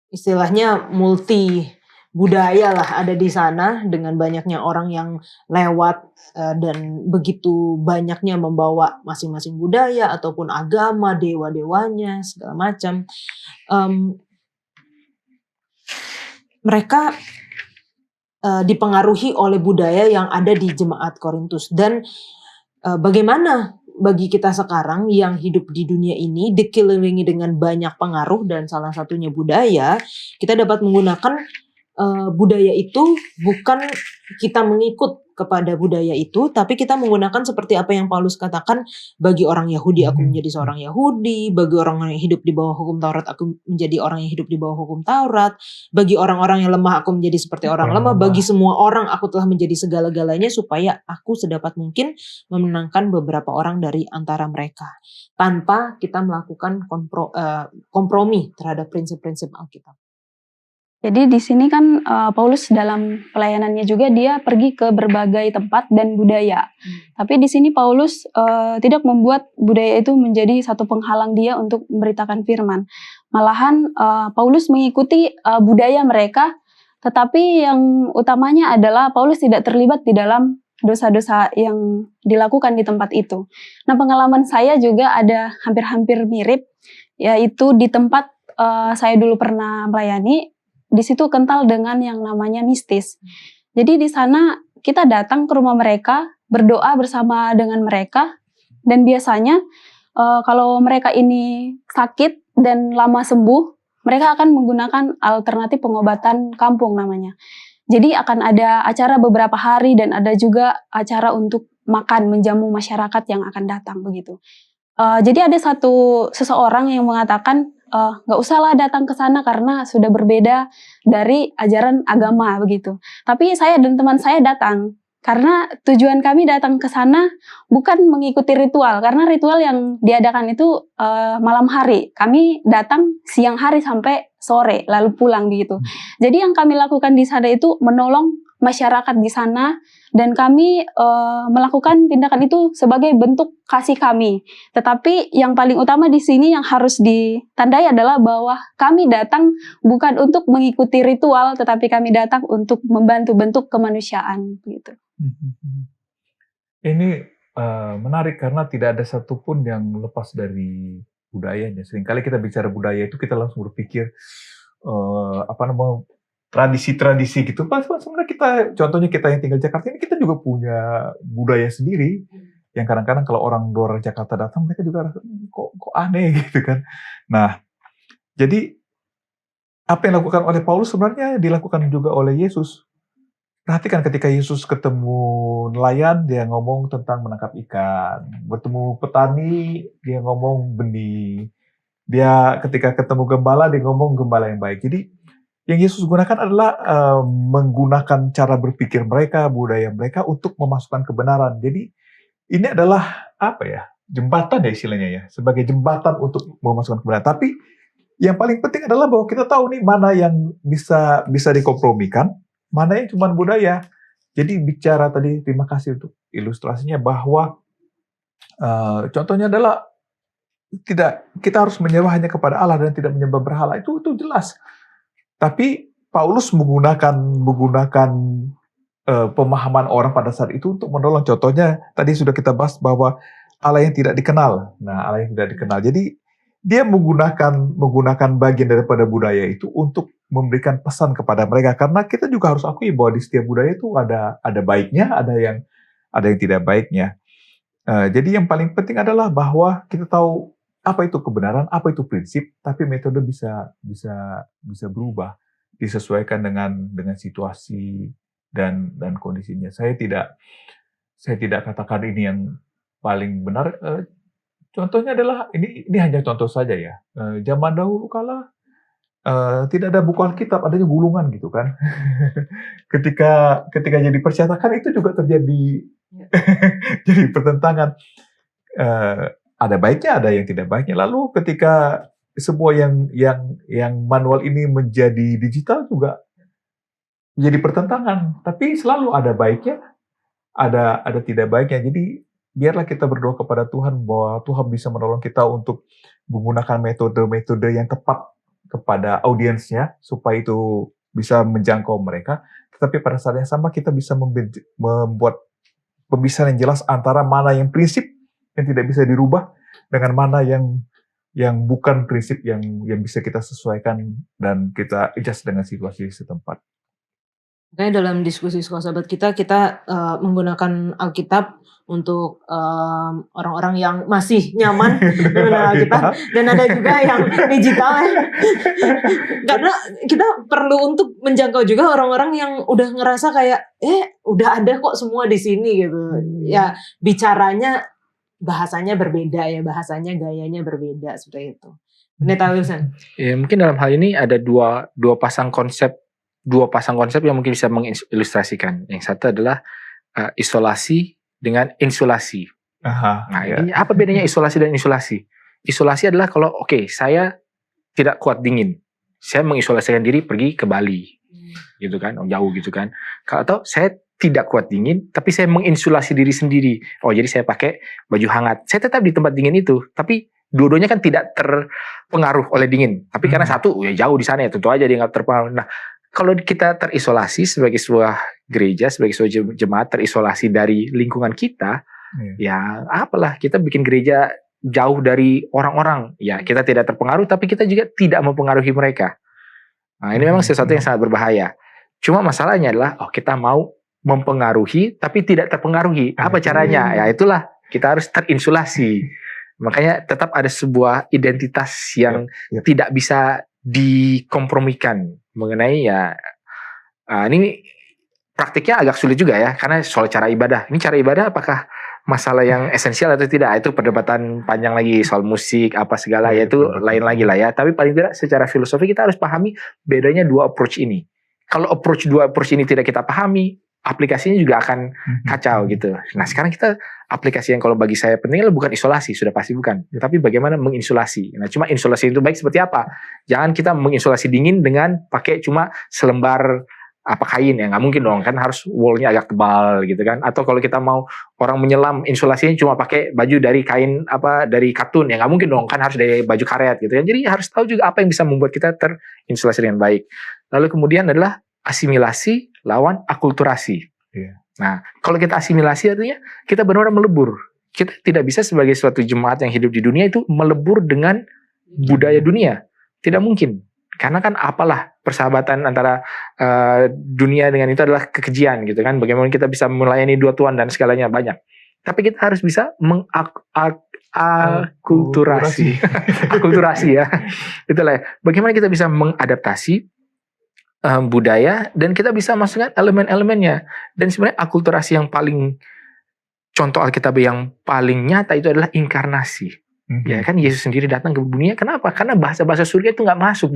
istilahnya multi budaya lah ada di sana, dengan banyaknya orang yang lewat dan begitu banyaknya membawa masing-masing budaya ataupun agama, dewa-dewanya segala macam. Mereka dipengaruhi oleh budaya yang ada di jemaat Korintus. Dan bagaimana bagi kita sekarang yang hidup di dunia ini dikelilingi dengan banyak pengaruh dan salah satunya budaya, kita dapat menggunakan budaya itu bukan kita mengikut kepada budaya itu, tapi kita menggunakan seperti apa yang Paulus katakan, bagi orang Yahudi aku menjadi seorang Yahudi, bagi orang yang hidup di bawah hukum Taurat aku menjadi orang yang hidup di bawah hukum Taurat, bagi orang-orang yang lemah aku menjadi seperti orang lemah, bagi semua orang aku telah menjadi segala-galanya supaya aku sedapat mungkin memenangkan beberapa orang dari antara mereka, tanpa kita melakukan kompromi terhadap prinsip-prinsip Alkitab. Jadi di sini kan Paulus dalam pelayanannya juga dia pergi ke berbagai tempat dan budaya. Tapi di sini Paulus tidak membuat budaya itu menjadi satu penghalang dia untuk memberitakan firman. Malahan Paulus mengikuti budaya mereka, tetapi yang utamanya adalah Paulus tidak terlibat di dalam dosa-dosa yang dilakukan di tempat itu. Nah, pengalaman saya juga ada hampir-hampir mirip, yaitu di tempat saya dulu pernah melayani. Di situ kental dengan yang namanya mistis. Jadi di sana kita datang ke rumah mereka, berdoa bersama dengan mereka, dan biasanya kalau mereka ini sakit dan lama sembuh, mereka akan menggunakan alternatif pengobatan kampung namanya. Jadi akan ada acara beberapa hari dan ada juga acara untuk makan, menjamu masyarakat yang akan datang begitu. Jadi ada seseorang yang mengatakan, nggak usahlah datang ke sana karena sudah berbeda dari ajaran agama begitu. Tapi saya dan teman saya datang karena tujuan kami datang ke sana bukan mengikuti ritual, karena ritual yang diadakan itu malam hari. Kami datang siang hari sampai sore lalu pulang begitu. Jadi yang kami lakukan di sana itu menolong masyarakat di sana, dan kami melakukan tindakan itu sebagai bentuk kasih kami. Tetapi yang paling utama di sini yang harus ditandai adalah bahwa kami datang bukan untuk mengikuti ritual, tetapi kami datang untuk membantu bentuk kemanusiaan gitu. Ini menarik karena tidak ada satupun yang lepas dari budayanya. Seringkali kita bicara budaya itu kita langsung berpikir tradisi-tradisi gitu. Sebenarnya contohnya kita yang tinggal di Jakarta ini, kita juga punya budaya sendiri. Yang kadang-kadang kalau orang luar Jakarta datang, mereka juga rasa, kok aneh gitu kan. Nah, jadi apa yang dilakukan oleh Paulus sebenarnya dilakukan juga oleh Yesus. Perhatikan ketika Yesus ketemu nelayan, dia ngomong tentang menangkap ikan. Bertemu petani, dia ngomong benih. Dia ketika ketemu gembala, dia ngomong gembala yang baik. Jadi yang Yesus gunakan adalah menggunakan cara berpikir mereka, budaya mereka untuk memasukkan kebenaran. Jadi ini adalah jembatan ya istilahnya ya, sebagai jembatan untuk memasukkan kebenaran. Tapi yang paling penting adalah bahwa kita tahu nih mana yang bisa dikompromikan, mana yang cuma budaya. Jadi bicara tadi, terima kasih untuk ilustrasinya bahwa contohnya adalah kita harus menyembah hanya kepada Allah dan tidak menyembah berhala. Itu jelas. Tapi Paulus menggunakan pemahaman orang pada saat itu untuk menolong. Contohnya tadi sudah kita bahas bahwa Allah yang tidak dikenal. Nah, Allah yang tidak dikenal. Jadi dia menggunakan bagian daripada budaya itu untuk memberikan pesan kepada mereka. Karena kita juga harus akui bahwa di setiap budaya itu ada baiknya, ada yang tidak baiknya. Jadi yang paling penting adalah bahwa kita tahu apa itu kebenaran, apa itu prinsip, tapi metode bisa berubah, disesuaikan dengan situasi dan kondisinya. Saya tidak katakan ini yang paling benar. Contohnya adalah ini hanya contoh saja ya. Zaman dahulu kala tidak ada buku Alkitab, adanya gulungan gitu kan. ketika jadi percetakan itu juga terjadi jadi pertentangan. Ada baiknya, ada yang tidak baiknya. Lalu ketika semua yang manual ini menjadi digital juga menjadi pertentangan. Tapi selalu ada baiknya, ada tidak baiknya. Jadi biarlah kita berdoa kepada Tuhan bahwa Tuhan bisa menolong kita untuk menggunakan metode-metode yang tepat kepada audiensnya supaya itu bisa menjangkau mereka. Tetapi pada saat yang sama kita bisa membuat pemisahan yang jelas antara mana yang prinsip yang tidak bisa dirubah dengan mana yang bukan prinsip yang bisa kita sesuaikan dan kita adjust dengan situasi setempat. Makanya dalam diskusi sekolah sahabat kita menggunakan Alkitab untuk orang-orang yang masih nyaman dengan Alkitab, dan ada juga yang digital ya. Karena kita perlu untuk menjangkau juga orang-orang yang udah ngerasa kayak udah ada kok semua di sini gitu. Ya bicaranya bahasanya berbeda ya, bahasanya gayanya berbeda seperti itu. Neta Wilson. Ya, mungkin dalam hal ini ada dua pasang konsep yang mungkin bisa mengilustrasikan. Yang satu adalah isolasi dengan insulasi. Ini apa bedanya isolasi dan insulasi? Isolasi adalah kalau saya tidak kuat dingin, saya mengisolasikan diri pergi ke Bali, gitu kan, jauh gitu kan. Atau saya tidak kuat dingin, tapi saya menginsulasi diri sendiri. Jadi saya pakai baju hangat. Saya tetap di tempat dingin itu, tapi dua-duanya kan tidak terpengaruh oleh dingin. Tapi karena satu jauh di sana ya, tentu aja dia nggak terpengaruh. Nah, kalau kita terisolasi sebagai sebuah gereja, sebagai sebuah jemaat terisolasi dari lingkungan kita, ya apalah, kita bikin gereja jauh dari orang-orang. Ya kita tidak terpengaruh, tapi kita juga tidak mempengaruhi mereka. Nah, ini memang sesuatu yang sangat berbahaya. Cuma masalahnya adalah, kita mau mempengaruhi, tapi tidak terpengaruhi. Apa caranya? Ya itulah, kita harus terinsulasi. Makanya tetap ada sebuah identitas yang tidak bisa dikompromikan mengenai ini praktiknya agak sulit juga ya, karena soal cara ibadah. Ini cara ibadah apakah masalah yang esensial atau tidak? Itu perdebatan panjang lagi soal musik apa segala ya, itu lain lagi lah ya. Tapi paling tidak secara filosofi kita harus pahami bedanya dua approach ini. Kalau dua approach ini tidak kita pahami, aplikasinya juga akan kacau gitu. Nah sekarang kita aplikasi yang kalau bagi saya penting adalah bukan isolasi, sudah pasti bukan. Tapi bagaimana menginsulasi. Nah cuma insulasi itu baik seperti apa? Jangan kita menginsulasi dingin dengan pakai cuma selembar apa kain ya, nggak mungkin dong kan, harus woolnya agak tebal gitu kan. Atau kalau kita mau orang menyelam, insulasinya cuma pakai baju dari kain dari katun ya, nggak mungkin dong kan, harus dari baju karet gitu kan. Jadi harus tahu juga apa yang bisa membuat kita terinsulasi dengan baik. Lalu kemudian adalah asimilasi lawan akulturasi. Nah, kalau kita asimilasi artinya kita benar-benar melebur. Kita tidak bisa sebagai suatu jemaat yang hidup di dunia itu melebur dengan budaya dunia. Tidak mungkin. Karena kan apalah persahabatan antara dunia dengan itu adalah kekejian gitu kan. Bagaimana kita bisa melayani dua Tuhan dan segalanya banyak. Tapi kita harus bisa akulturasi. Akulturasi ya. Itulah ya. Bagaimana kita bisa mengadaptasi budaya dan kita bisa masukkan elemen-elemennya. Dan sebenarnya akulturasi yang paling, contoh Alkitab yang paling nyata itu adalah inkarnasi. Ya kan, Yesus sendiri datang ke dunia. Kenapa? Karena bahasa-bahasa surga itu nggak masuk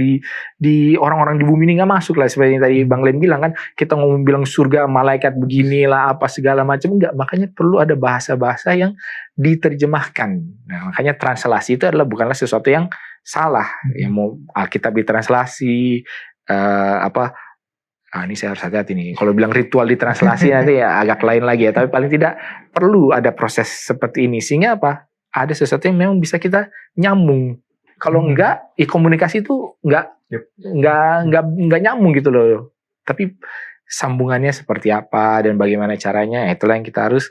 di orang-orang di bumi ini, nggak masuk lah. Seperti yang tadi Bang Len bilang kan, kita ngomong bilang surga malaikat beginilah apa segala macam, enggak. Makanya perlu ada bahasa-bahasa yang diterjemahkan. Nah, makanya translasi itu adalah bukanlah sesuatu yang salah. Ya mau Alkitab ditranslasi ini saya harus hati-hati nih. Kalau bilang ritual ditranslasi nanti ya agak lain lagi ya. Tapi paling tidak perlu ada proses seperti ini, sehingga apa? Ada sesuatu yang memang bisa kita nyambung. Kalau enggak, komunikasi itu enggak nyambung gitu loh. Tapi sambungannya seperti apa dan bagaimana caranya, itulah yang kita harus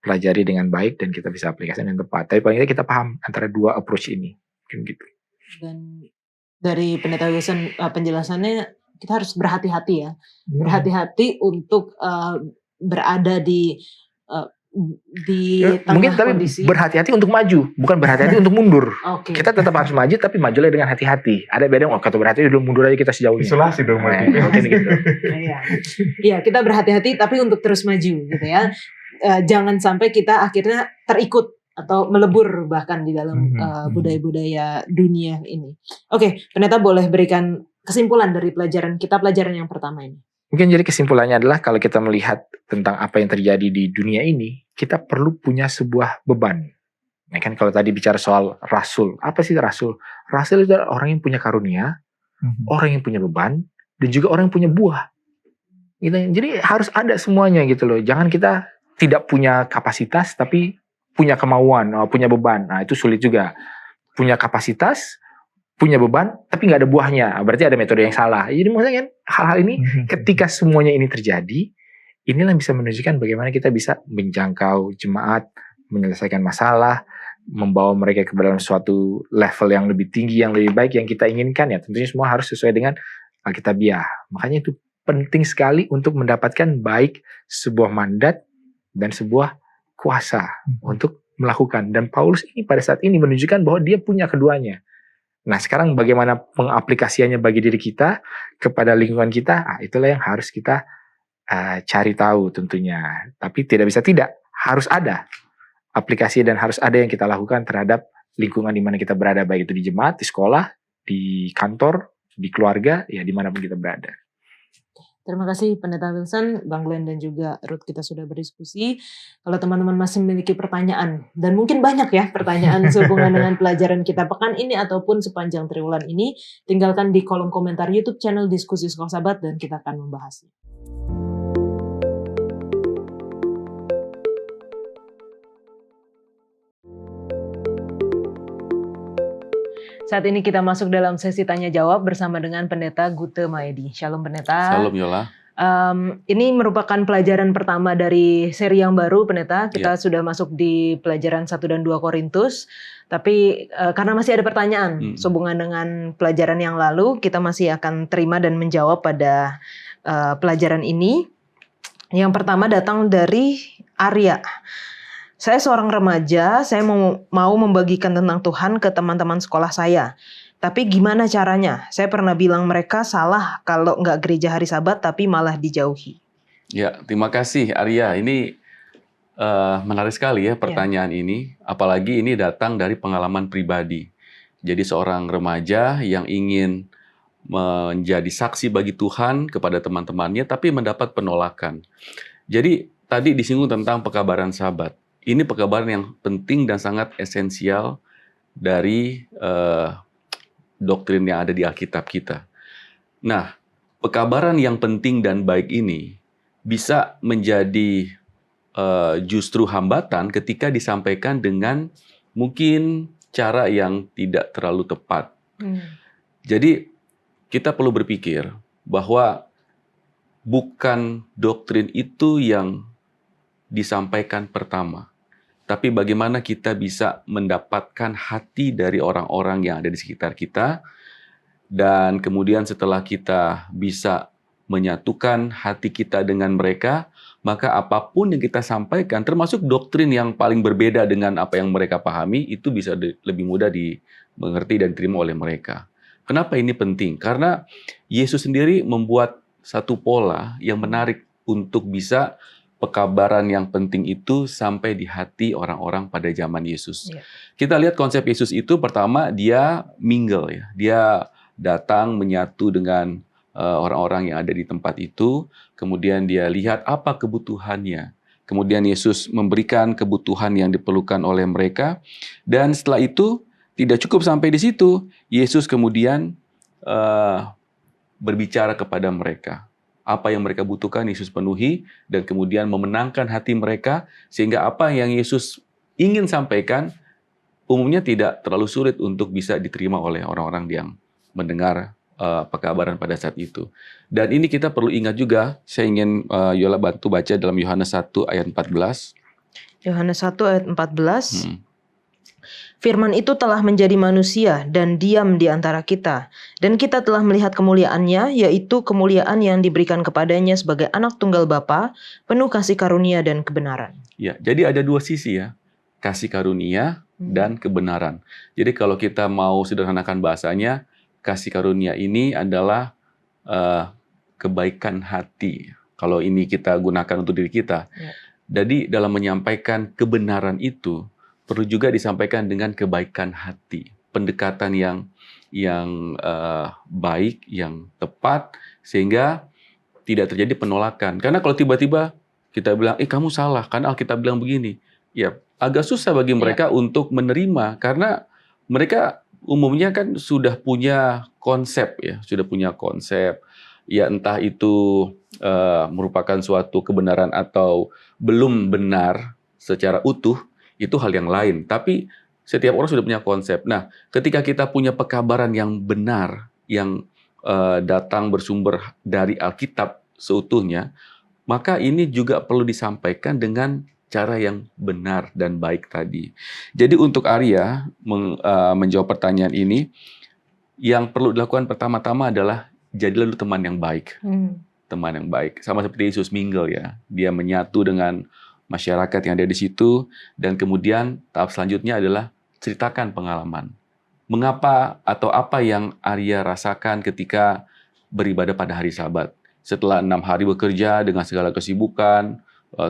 pelajari dengan baik dan kita bisa aplikasikan dengan tepat. Tapi paling tidak kita paham antara dua approach ini, mungkin gitu. Dan dari Pendeta Wilson penjelasannya, kita harus berhati-hati ya, berhati-hati untuk berada di tengah mungkin, tapi kondisi. Berhati-hati untuk maju, bukan berhati-hati untuk mundur. Okay. Kita tetap harus maju, tapi majulah dengan hati-hati. Ada beda, kata berhati-hati dulu, mundur aja kita sejauhnya. Isolasi dong. Mungkin gitu. Iya, kita berhati-hati tapi untuk terus maju gitu ya. Jangan sampai kita akhirnya terikut atau melebur bahkan di dalam budaya-budaya dunia ini. Oke, Pendeta boleh berikan kesimpulan dari pelajaran yang pertama ini. Mungkin jadi kesimpulannya adalah kalau kita melihat tentang apa yang terjadi di dunia ini, kita perlu punya sebuah beban. Nah kan kalau tadi bicara soal rasul, apa sih rasul? Rasul itu adalah orang yang punya karunia, orang yang punya beban, dan juga orang yang punya buah. Gitu. Jadi harus ada semuanya gitu loh. Jangan kita tidak punya kapasitas tapi punya kemauan, punya beban. Nah itu sulit juga. Punya kapasitas, punya beban, tapi nggak ada buahnya. Berarti ada metode yang salah. Jadi maksudnya kan hal-hal ini ketika semuanya ini terjadi, inilah yang bisa menunjukkan bagaimana kita bisa menjangkau jemaat, menyelesaikan masalah, membawa mereka ke dalam suatu level yang lebih tinggi, yang lebih baik, yang kita inginkan ya. Tentunya semua harus sesuai dengan Alkitabiah. Makanya itu penting sekali untuk mendapatkan baik sebuah mandat dan sebuah kuasa untuk melakukan. Dan Paulus ini pada saat ini menunjukkan bahwa dia punya keduanya. Nah sekarang bagaimana pengaplikasiannya bagi diri kita, kepada lingkungan kita, itulah yang harus kita cari tahu tentunya. Tapi tidak bisa tidak, harus ada aplikasi dan harus ada yang kita lakukan terhadap lingkungan di mana kita berada, baik itu di jemaat, di sekolah, di kantor, di keluarga, ya dimanapun kita berada. Terima kasih Pendeta Wilson, Bang Glenn dan juga Ruth, kita sudah berdiskusi. Kalau teman-teman masih memiliki pertanyaan, dan mungkin banyak ya pertanyaan sehubungan dengan pelajaran kita pekan ini ataupun sepanjang triwulan ini, tinggalkan di kolom komentar YouTube channel Diskusi Sekolah Sahabat dan kita akan membahasnya. Saat ini kita masuk dalam sesi tanya jawab bersama dengan Pendeta Gute Maedi. Shalom Pendeta. Shalom Yola. Ini merupakan pelajaran pertama dari seri yang baru Pendeta. Kita sudah masuk di pelajaran 1 dan 2 Korintus. Tapi karena masih ada pertanyaan sehubungan dengan pelajaran yang lalu, kita masih akan terima dan menjawab pada pelajaran ini. Yang pertama datang dari Arya. Saya seorang remaja, saya mau membagikan tentang Tuhan ke teman-teman sekolah saya. Tapi gimana caranya? Saya pernah bilang mereka salah kalau nggak gereja hari Sabat, tapi malah dijauhi. Ya, terima kasih Arya. Ini menarik sekali ya pertanyaan ini. Apalagi ini datang dari pengalaman pribadi. Jadi seorang remaja yang ingin menjadi saksi bagi Tuhan kepada teman-temannya, tapi mendapat penolakan. Jadi tadi disinggung tentang pekabaran Sabat. Ini pekabaran yang penting dan sangat esensial dari doktrin yang ada di Alkitab kita. Nah, pekabaran yang penting dan baik ini bisa menjadi justru hambatan ketika disampaikan dengan mungkin cara yang tidak terlalu tepat. Jadi kita perlu berpikir bahwa bukan doktrin itu yang disampaikan pertama, tapi bagaimana kita bisa mendapatkan hati dari orang-orang yang ada di sekitar kita, dan kemudian setelah kita bisa menyatukan hati kita dengan mereka, maka apapun yang kita sampaikan, termasuk doktrin yang paling berbeda dengan apa yang mereka pahami, itu bisa lebih mudah dimengerti dan diterima oleh mereka. Kenapa ini penting? Karena Yesus sendiri membuat satu pola yang menarik untuk bisa pekabaran yang penting itu sampai di hati orang-orang pada zaman Yesus. Iya. Kita lihat konsep Yesus itu, pertama dia mingle, ya. Dia datang menyatu dengan orang-orang yang ada di tempat itu, kemudian dia lihat apa kebutuhannya. Kemudian Yesus memberikan kebutuhan yang diperlukan oleh mereka, dan setelah itu tidak cukup sampai di situ, Yesus kemudian berbicara kepada mereka. Apa yang mereka butuhkan Yesus penuhi, dan kemudian memenangkan hati mereka, sehingga apa yang Yesus ingin sampaikan umumnya tidak terlalu sulit untuk bisa diterima oleh orang-orang yang mendengar pekabaran pada saat itu. Dan ini kita perlu ingat juga, saya ingin Yola bantu baca dalam Yohanes 1 ayat 14. Yohanes 1 ayat 14. Firman itu telah menjadi manusia dan diam di antara kita. Dan kita telah melihat kemuliaannya, yaitu kemuliaan yang diberikan kepadanya sebagai anak tunggal Bapa, penuh kasih karunia dan kebenaran. Ya, jadi ada dua sisi ya, kasih karunia dan kebenaran. Jadi kalau kita mau sederhanakan bahasanya, kasih karunia ini adalah kebaikan hati. Kalau ini kita gunakan untuk diri kita. Ya. Jadi dalam menyampaikan kebenaran itu, perlu juga disampaikan dengan kebaikan hati. Pendekatan yang baik, yang tepat, sehingga tidak terjadi penolakan. Karena kalau tiba-tiba kita bilang, kamu salah, karena Alkitab bilang begini. Ya, agak susah bagi mereka untuk menerima, karena mereka umumnya kan sudah punya konsep, ya, ya entah itu merupakan suatu kebenaran atau belum benar secara utuh, itu hal yang lain. Tapi setiap orang sudah punya konsep. Nah, ketika kita punya pekabaran yang benar, yang datang bersumber dari Alkitab seutuhnya, maka ini juga perlu disampaikan dengan cara yang benar dan baik tadi. Jadi untuk Arya menjawab pertanyaan ini, yang perlu dilakukan pertama-tama adalah jadilah lu teman yang baik. Teman yang baik. Sama seperti Yesus mingle, ya. Dia menyatu dengan masyarakat yang ada di situ, dan kemudian tahap selanjutnya adalah ceritakan pengalaman. Mengapa atau apa yang Arya rasakan ketika beribadah pada hari Sabat. Setelah 6 hari bekerja dengan segala kesibukan,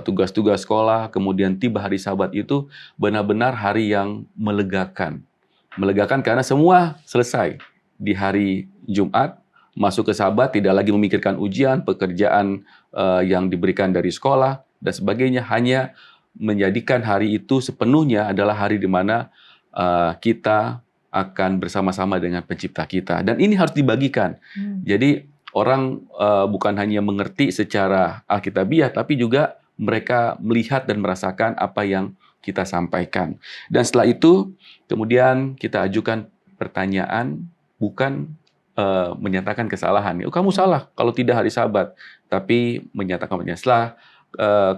tugas-tugas sekolah, kemudian tiba hari Sabat itu benar-benar hari yang melegakan. Melegakan karena semua selesai. Di hari Jumat, masuk ke Sabat, tidak lagi memikirkan ujian, pekerjaan yang diberikan dari sekolah, dan sebagainya, hanya menjadikan hari itu sepenuhnya adalah hari di mana kita akan bersama-sama dengan pencipta kita. Dan ini harus dibagikan. Jadi orang bukan hanya mengerti secara alkitabiah, tapi juga mereka melihat dan merasakan apa yang kita sampaikan. Dan setelah itu, kemudian kita ajukan pertanyaan, bukan menyatakan kesalahan. Kamu salah kalau tidak hari Sabat, tapi menyatakan setelah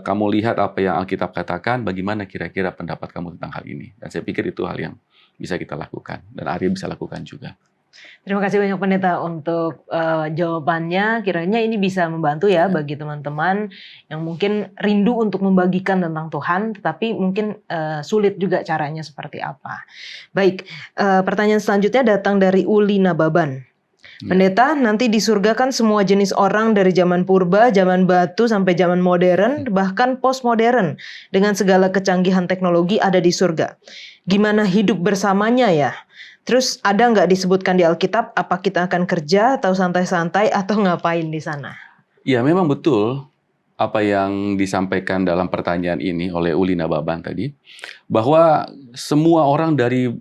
kamu lihat apa yang Alkitab katakan, bagaimana kira-kira pendapat kamu tentang hal ini? Dan saya pikir itu hal yang bisa kita lakukan, dan Arya bisa lakukan juga. Terima kasih banyak Pendeta untuk jawabannya. Kiranya ini bisa membantu ya bagi teman-teman yang mungkin rindu untuk membagikan tentang Tuhan, tetapi mungkin sulit juga caranya seperti apa. Baik, pertanyaan selanjutnya datang dari Uli Nababan. Pendeta, nanti di surga kan semua jenis orang dari zaman purba, zaman batu sampai zaman modern, bahkan postmodern, dengan segala kecanggihan teknologi ada di surga. Gimana hidup bersamanya ya? Terus ada nggak disebutkan di Alkitab apa kita akan kerja atau santai-santai atau ngapain di sana? Ya, memang betul apa yang disampaikan dalam pertanyaan ini oleh Uli Nababan tadi, bahwa semua orang dari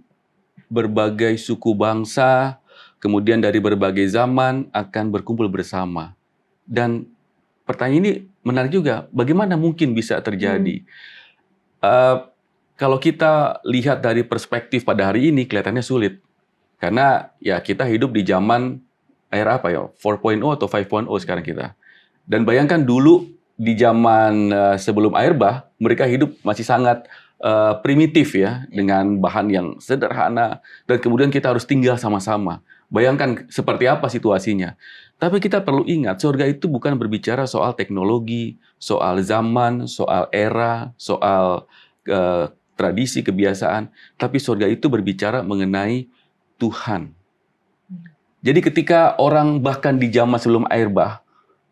berbagai suku bangsa, kemudian dari berbagai zaman akan berkumpul bersama. Dan pertanyaan ini menarik juga, bagaimana mungkin bisa terjadi? Kalau kita lihat dari perspektif pada hari ini, kelihatannya sulit. Karena ya kita hidup di zaman era apa ya, 4.0 atau 5.0 sekarang kita. Dan bayangkan dulu di zaman sebelum air bah, mereka hidup masih sangat primitif ya, dengan bahan yang sederhana, dan kemudian kita harus tinggal sama-sama. Bayangkan seperti apa situasinya. Tapi kita perlu ingat, surga itu bukan berbicara soal teknologi, soal zaman, soal era, soal tradisi, kebiasaan, tapi surga itu berbicara mengenai Tuhan. Jadi ketika orang bahkan di zaman sebelum air bah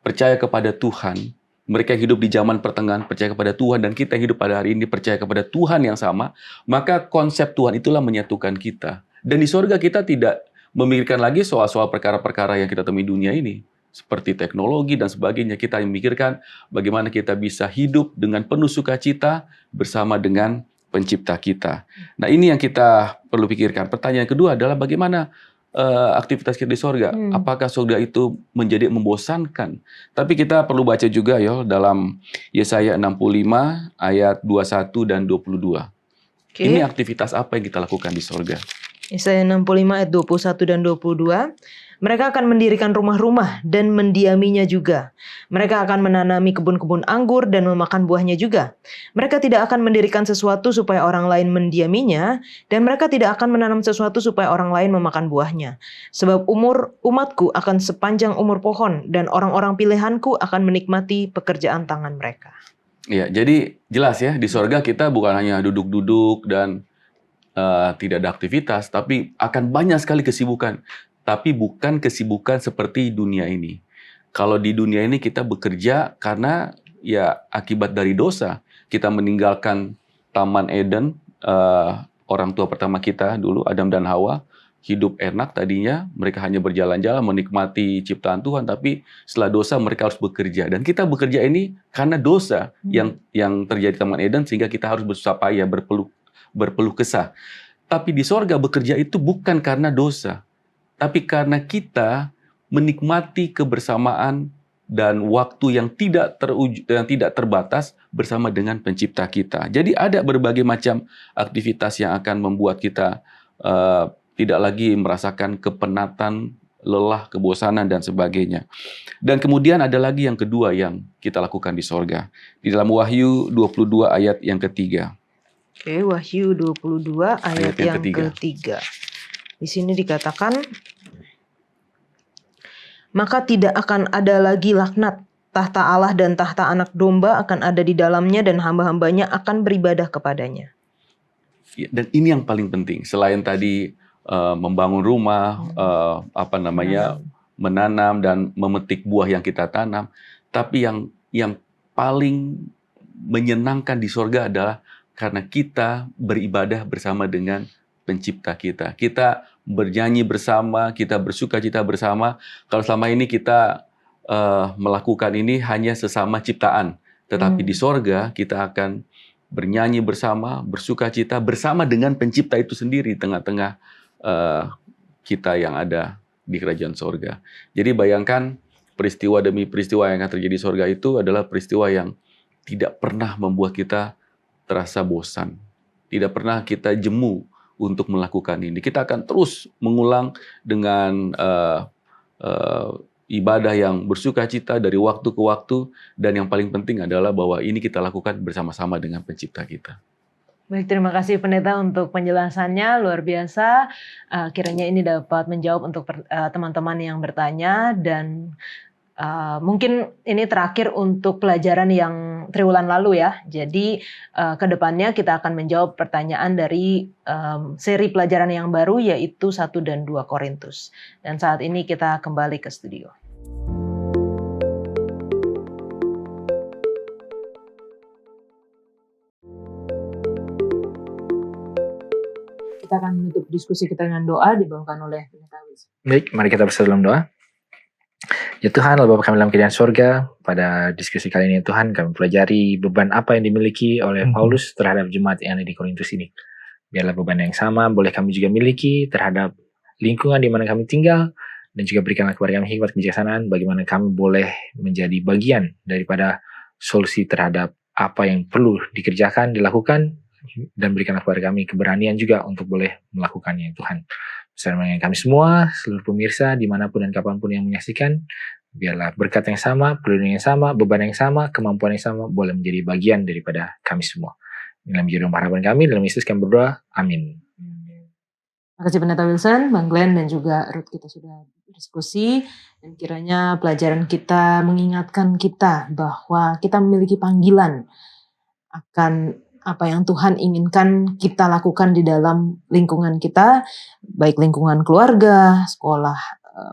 percaya kepada Tuhan, mereka hidup di zaman pertengahan percaya kepada Tuhan, dan kita hidup pada hari ini percaya kepada Tuhan yang sama, maka konsep Tuhan itulah menyatukan kita. Dan di surga kita tidak memikirkan lagi soal-soal perkara-perkara yang kita temui dunia ini, seperti teknologi dan sebagainya. Kita memikirkan bagaimana kita bisa hidup dengan penuh sukacita bersama dengan pencipta kita. Nah, ini yang kita perlu pikirkan. Pertanyaan kedua adalah bagaimana aktivitas kita di surga? Apakah surga itu menjadi membosankan? Tapi kita perlu baca juga ya dalam Yesaya 65 ayat 21 dan 22. Ini aktivitas apa yang kita lakukan di surga? Yesaya 65 ayat 21 dan 22. Mereka akan mendirikan rumah-rumah dan mendiaminya juga. Mereka akan menanami kebun-kebun anggur dan memakan buahnya juga. Mereka tidak akan mendirikan sesuatu supaya orang lain mendiaminya, dan mereka tidak akan menanam sesuatu supaya orang lain memakan buahnya. Sebab umur umatku akan sepanjang umur pohon, dan orang-orang pilihanku akan menikmati pekerjaan tangan mereka. Ya, jadi jelas ya, di surga kita bukan hanya duduk-duduk dan tidak ada aktivitas, tapi akan banyak sekali kesibukan. Tapi bukan kesibukan seperti dunia ini. Kalau di dunia ini kita bekerja karena ya akibat dari dosa. Kita meninggalkan Taman Eden, orang tua pertama kita dulu, Adam dan Hawa, hidup enak tadinya, mereka hanya berjalan-jalan menikmati ciptaan Tuhan, tapi setelah dosa mereka harus bekerja. Dan kita bekerja ini karena dosa yang terjadi di Taman Eden, sehingga kita harus bersusah payah, berpeluh kesah. Tapi di sorga bekerja itu bukan karena dosa, tapi karena kita menikmati kebersamaan dan waktu yang tidak terbatas bersama dengan pencipta kita. Jadi ada berbagai macam aktivitas yang akan membuat kita tidak lagi merasakan kepenatan, lelah, kebosanan, dan sebagainya. Dan kemudian ada lagi yang kedua yang kita lakukan di sorga. Di dalam Wahyu 22 ayat yang ketiga. Oke, Wahyu 22 ayat yang ketiga. Di sini dikatakan, maka tidak akan ada lagi laknat. Tahta Allah dan tahta anak domba akan ada di dalamnya, dan hamba-hambanya akan beribadah kepadanya. Dan ini yang paling penting. Selain tadi membangun rumah, menanam dan memetik buah yang kita tanam, tapi yang paling menyenangkan di surga adalah karena kita beribadah bersama dengan pencipta kita. Kita bernyanyi bersama, kita bersukacita bersama. Kalau selama ini kita melakukan ini hanya sesama ciptaan, tetapi di sorga kita akan bernyanyi bersama, bersukacita bersama dengan pencipta itu sendiri di tengah-tengah kita yang ada di kerajaan sorga. Jadi bayangkan peristiwa demi peristiwa yang akan terjadi di sorga itu adalah peristiwa yang tidak pernah membuat kita terasa bosan. Tidak pernah kita jemu untuk melakukan ini. Kita akan terus mengulang dengan ibadah yang bersukacita dari waktu ke waktu, dan yang paling penting adalah bahwa ini kita lakukan bersama-sama dengan pencipta kita. Baik, terima kasih Pendeta untuk penjelasannya, luar biasa. Kiranya ini dapat menjawab untuk teman-teman yang bertanya, dan mungkin ini terakhir untuk pelajaran yang triwulan lalu ya. Jadi ke depannya kita akan menjawab pertanyaan dari seri pelajaran yang baru, yaitu 1 dan 2 Korintus. Dan saat ini kita kembali ke studio. Kita akan menutup diskusi kita dengan doa dibawakan oleh Pendeta Wiz. Baik, mari kita bersatu dalam doa. Ya Tuhan, Bapa kami dalam kerajaan sorga, pada diskusi kali ini Tuhan, kami pelajari beban apa yang dimiliki oleh Paulus terhadap jemaat yang ada di Korintus ini. Biarlah beban yang sama boleh kami juga miliki terhadap lingkungan di mana kami tinggal, dan juga berikanlah kepada kami hikmat kebijaksanaan bagaimana kami boleh menjadi bagian daripada solusi terhadap apa yang perlu dikerjakan, dilakukan, dan berikanlah kepada kami keberanian juga untuk boleh melakukannya, Tuhan. Bersama dengan kami semua, seluruh pemirsa, dimanapun dan kapanpun yang menyaksikan, biarlah berkat yang sama, perlindungan yang sama, beban yang sama, kemampuan yang sama, boleh menjadi bagian daripada kami semua. Inilah menjadi harapan kami, dalam Yesus kami berdoa, amin. Terima kasih Pendeta Wilson, Bang Glenn, dan juga Ruth, kita sudah berdiskusi, dan kiranya pelajaran kita mengingatkan kita bahwa kita memiliki panggilan akan apa yang Tuhan inginkan kita lakukan di dalam lingkungan kita, baik lingkungan keluarga, sekolah,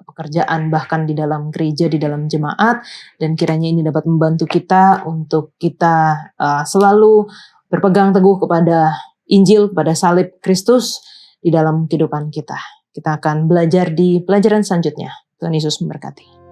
pekerjaan, bahkan di dalam gereja, di dalam jemaat, dan kiranya ini dapat membantu kita untuk kita selalu berpegang teguh kepada Injil, kepada salib Kristus di dalam kehidupan kita. Kita akan belajar di pelajaran selanjutnya. Tuhan Yesus memberkati.